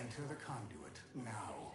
Enter the conduit now.